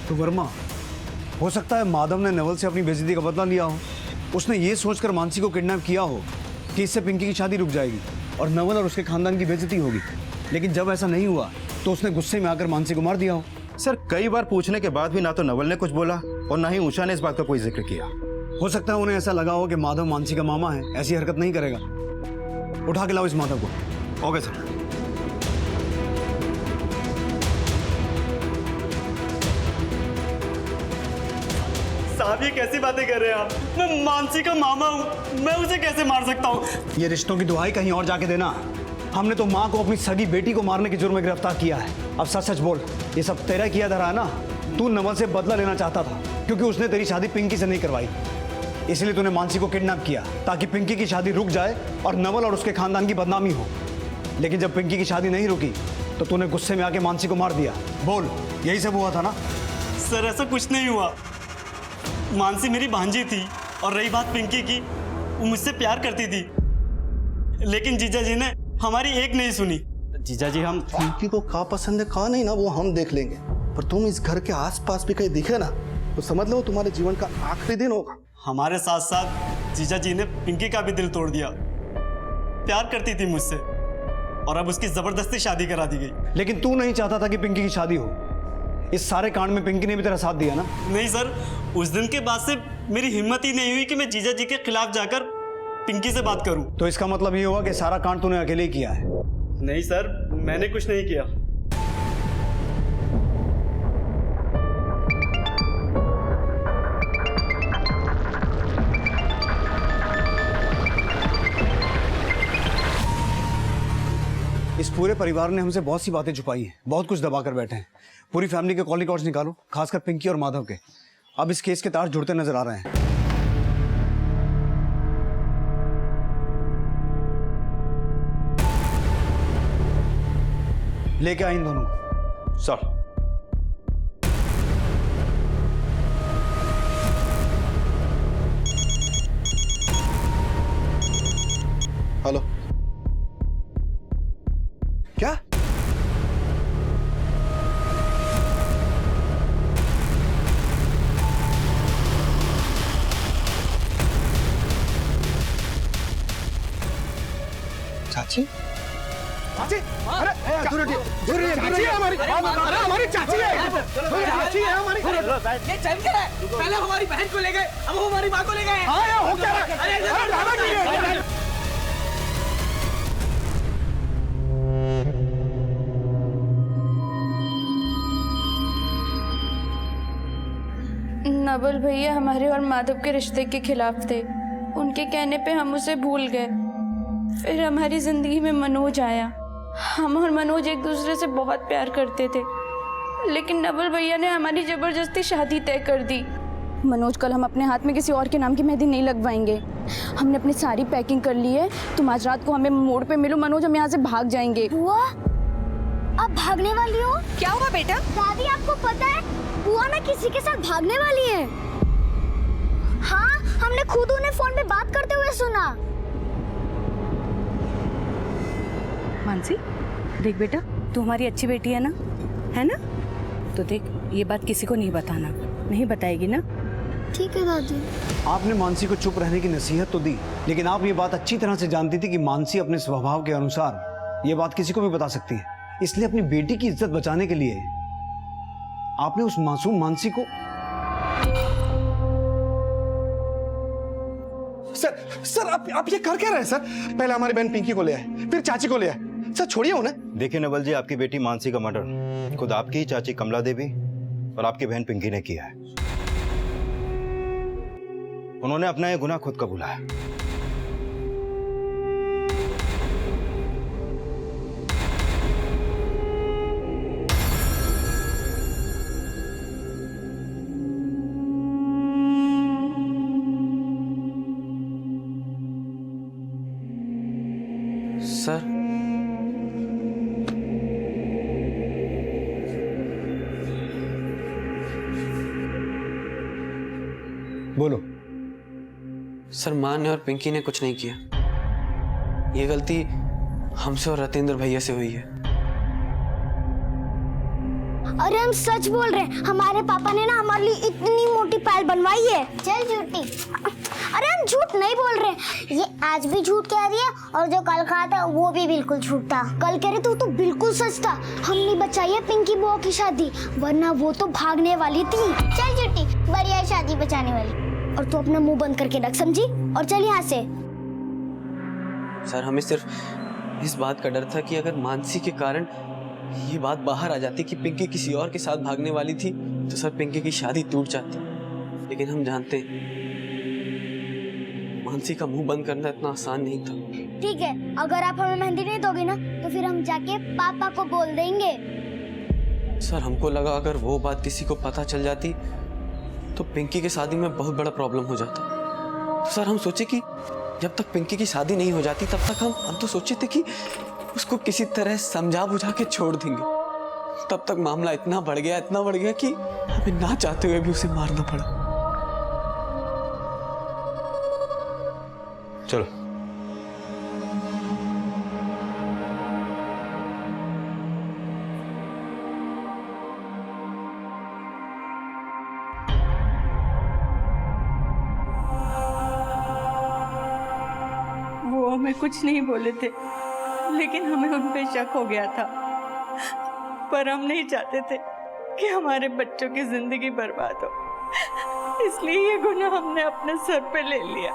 तो वर्मा हो सकता है माधव ने नवल से अपनी बेइज्जती का बदला लिया हो। उसने ये सोचकर मानसी को किडनैप किया हो कि इससे पिंकी की शादी रुक जाएगी और नवल और उसके खानदान की बेइज्जती होगी, लेकिन जब ऐसा नहीं हुआ तो उसने गुस्से में आकर मानसी को मार दिया हो। सर कई बार पूछने के बाद भी ना तो नवल ने कुछ बोला और ना ही उषा ने इस बात का कोई जिक्र किया। हो सकता है उन्हें ऐसा लगा हो कि माधव मानसी का मामा है, ऐसी हरकत नहीं करेगा। उठा के लाओ इस माधव को। Okay sir. साहब ये कैसी बातें कर रहे हैं आप? मैं मानसी का मामा हूँ, मैं उसे कैसे मार सकता हूँ? ये रिश्तों की दुहाई कहीं और जाके देना। हमने तो माँ को अपनी सगी बेटी को मारने के जुर्म में गिरफ्तार किया है। अब सच सच बोल, ये सब तेरा किया धरा है ना? तू नवल से बदला लेना चाहता था क्योंकि उसने तेरी शादी पिंकी से नहीं करवाई, इसलिए तूने मानसी को किडनैप किया ताकि पिंकी की शादी रुक जाए और नवल और उसके खानदान की बदनामी हो। लेकिन जब पिंकी की शादी नहीं रुकी तो तूने गुस्से में आके मानसी को मार दिया। बोल, यही सब हुआ था ना? सर ऐसा कुछ नहीं हुआ। मानसी मेरी भांजी थी और रही बात पिंकी की, वो मुझसे प्यार करती थी, लेकिन जीजा जी ने हमारी एक नहीं सुनी। जीजा जी, हम पिंकी को कहाँ पसंद है कहाँ नहीं ना वो हम देख लेंगे, पर तुम इस घर के आसपास भी कहीं दिखे ना तो समझ लो तुम्हारे जीवन का आखिरी दिन होगा। हमारे साथ साथ जीजा जी ने पिंकी का भी दिल तोड़ दिया। प्यार करती थी मुझसे और अब उसकी जबरदस्ती शादी करा दी गई। लेकिन तू नहीं चाहता था कि पिंकी की शादी हो। इस सारे कांड में पिंकी ने भी तेरा साथ दिया ना? नहीं सर, उस दिन के बाद से मेरी हिम्मत ही नहीं हुई कि मैं जीजा जी के खिलाफ जाकर पिंकी से बात करूं। तो इसका मतलब ये हुआ कि सारा कांड तूने अकेले ही किया है? नहीं सर, मैंने कुछ नहीं किया। इस पूरे परिवार ने हमसे बहुत सी बातें छुपाई हैं, बहुत कुछ दबा कर बैठे हैं। पूरी फैमिली के कॉल रिकॉर्ड्स निकालो, खासकर पिंकी और माधव के। अब इस केस के तार जुड़ते नजर आ रहे हैं। लेके आए इन दोनों को। सर। हेलो, क्या? चाची? चाची? अरे दूर हटिए, दूर हटिए, चाची है हमारी, अरे हमारी चाची है, चाची है हमारी। ये चल क्या है? पहले हमारी बहन को ले गए, अब हमारी माँ को ले गए। हाँ यार, हो क्या रहा है? अरे दादाजी! नवल भैया हमारे और माधव के रिश्ते के खिलाफ थे। उनके कहने पे हम उसे भूल गए। फिर हमारी जिंदगी में मनोज आया। हम और मनोज एक दूसरे से बहुत प्यार करते थे, लेकिन नवल भैया ने हमारी जबरदस्ती शादी तय कर दी। मनोज, कल हम अपने हाथ में किसी और के नाम की मेहंदी नहीं लगवाएंगे। हमने अपनी सारी पैकिंग कर ली है। तुम आज रात को हमें मोड़ पे मिलो मनोज, हम यहाँ से भाग जाएंगे। बुआ, अब भागने वाली हो? क्या हुआ बेटा? दादी, आपको पता है बुआ ना किसी के साथ भागने वाली है। हाँ, हमने खुद उन्हें फोन पे बात करते हुए सुना। मानसी, देख बेटा, तू हमारी अच्छी बेटी है ना, है ना? तो देख, ये बात किसी को नहीं बताना। नहीं बताएगी ना? ठीक है दादी। आपने मानसी को चुप रहने की नसीहत तो दी, लेकिन आप ये बात अच्छी तरह से जानती थी कि मानसी अपने स्वभाव के अनुसार ये बात किसी को भी बता सकती है। इसलिए अपनी बेटी की इज्जत बचाने के लिए आपने उस मासूम मानसी को। सर आप ये कर क्या रहे हैं सर? पहले हमारी बहन पिंकी को ले आए, फिर चाची को ले आए। सर छोड़िए उन्हें। देखिए नवल जी, आपकी बेटी मानसी का मर्डर खुद आपकी चाची कमला देवी और आपकी बहन पिंकी ने किया है। उन्होंने अपना ये गुनाह खुद कबूला है। सर, बोलो। सर, माँ ने और पिंकी ने कुछ नहीं किया। ये गलती हमसे और रतेंद्र भैया से हुई है। अरे हम सच बोल रहे हैं, हमारे पापा ने ना हमारे लिए इतनी मोटी फाइल बनवाई है। चल झूठी। अरे हम झूठ नहीं बोल रहे, ये आज भी झूठ कह रही है और जो कल कहा था वो भी बिल्कुल झूठ था। कल कह रही तो बिल्कुल सच था। हमने बचाई है पिंकी बुआ की शादी, वरना वो तो भागने वाली थी। चल झूठी, बढ़िया शादी बचाने वाली। और तू अपना मुंह बंद करके रख, समझी? और चल यहाँ से। सर, हमें सिर्फ इस बात का डर था कि अगर मानसी के कारण ये बात बाहर आ जाती कि पिंकी किसी और के साथ भागने वाली थी, तो सर पिंकी की शादी टूट जाती। लेकिन हम जानते हैं मानसी का मुंह बंद करना इतना आसान नहीं था। ठीक है, अगर आप हमें मेहंदी नहीं दोगे ना तो फिर हम जाके पापा को बोल देंगे। सर, हमको लगा अगर वो बात किसी को पता चल जाती तो पिंकी की शादी में बहुत बड़ा प्रॉब्लम हो जाता। तो सर हम सोचे कि जब तक पिंकी की शादी नहीं हो जाती तब तक हम तो सोचे थे कि उसको किसी तरह समझा बुझा के छोड़ देंगे। तब तक मामला इतना बढ़ गया कि हमें ना चाहते हुए भी उसे मारना पड़ा। चलो। वो हमें कुछ नहीं बोले थे, लेकिन हमें उन पे शक हो गया था। पर हम नहीं चाहते थे कि हमारे बच्चों की जिंदगी बर्बाद हो, इसलिए ये गुनाह हमने अपने सर पे ले लिया।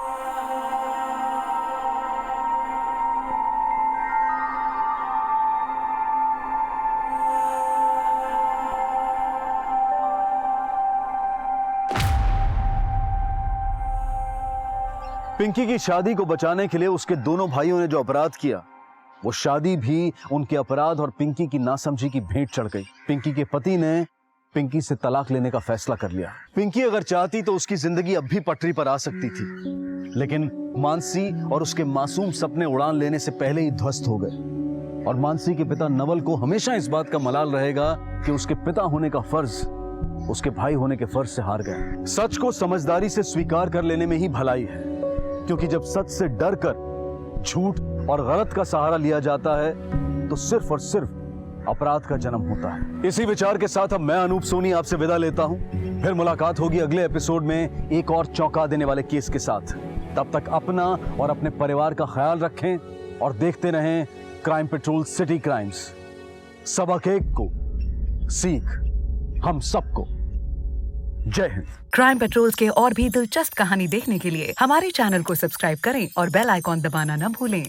पिंकी की शादी को बचाने के लिए उसके दोनों भाइयों ने जो अपराध किया, वो शादी भी उनके अपराध और पिंकी की नासमझी की भेंट चढ़ गई। पिंकी के पति ने पिंकी से तलाक लेने का फैसला कर लिया। पिंकी अगर चाहती तो उसकी जिंदगी अब भी पटरी पर आ सकती थी, लेकिन मानसी और उसके मासूम सपने उड़ान लेने से पहले ही ध्वस्त हो गए। और मानसी के पिता नवल को हमेशा इस बात का मलाल रहेगा कि उसके पिता होने का फर्ज उसके भाई होने के फर्ज से हार गए। सच को समझदारी से स्वीकार कर लेने में ही भलाई है, क्योंकि जब सच से डर कर झूठ और गलत का सहारा लिया जाता है तो सिर्फ और सिर्फ अपराध का जन्म होता है। इसी विचार के साथ अब मैं अनूप सोनी आपसे विदा लेता हूं। फिर मुलाकात होगी अगले एपिसोड में एक और चौंका देने वाले केस के साथ। तब तक अपना और अपने परिवार का ख्याल रखें और देखते रहें क्राइम पेट्रोल सिटी क्राइम्स। सबक एक को सीख हम सबको। जय हिंद। क्राइम पेट्रोल्स के और भी दिलचस्प कहानी देखने के लिए हमारे चैनल को सब्सक्राइब करें और बेल आइकॉन दबाना न भूलें।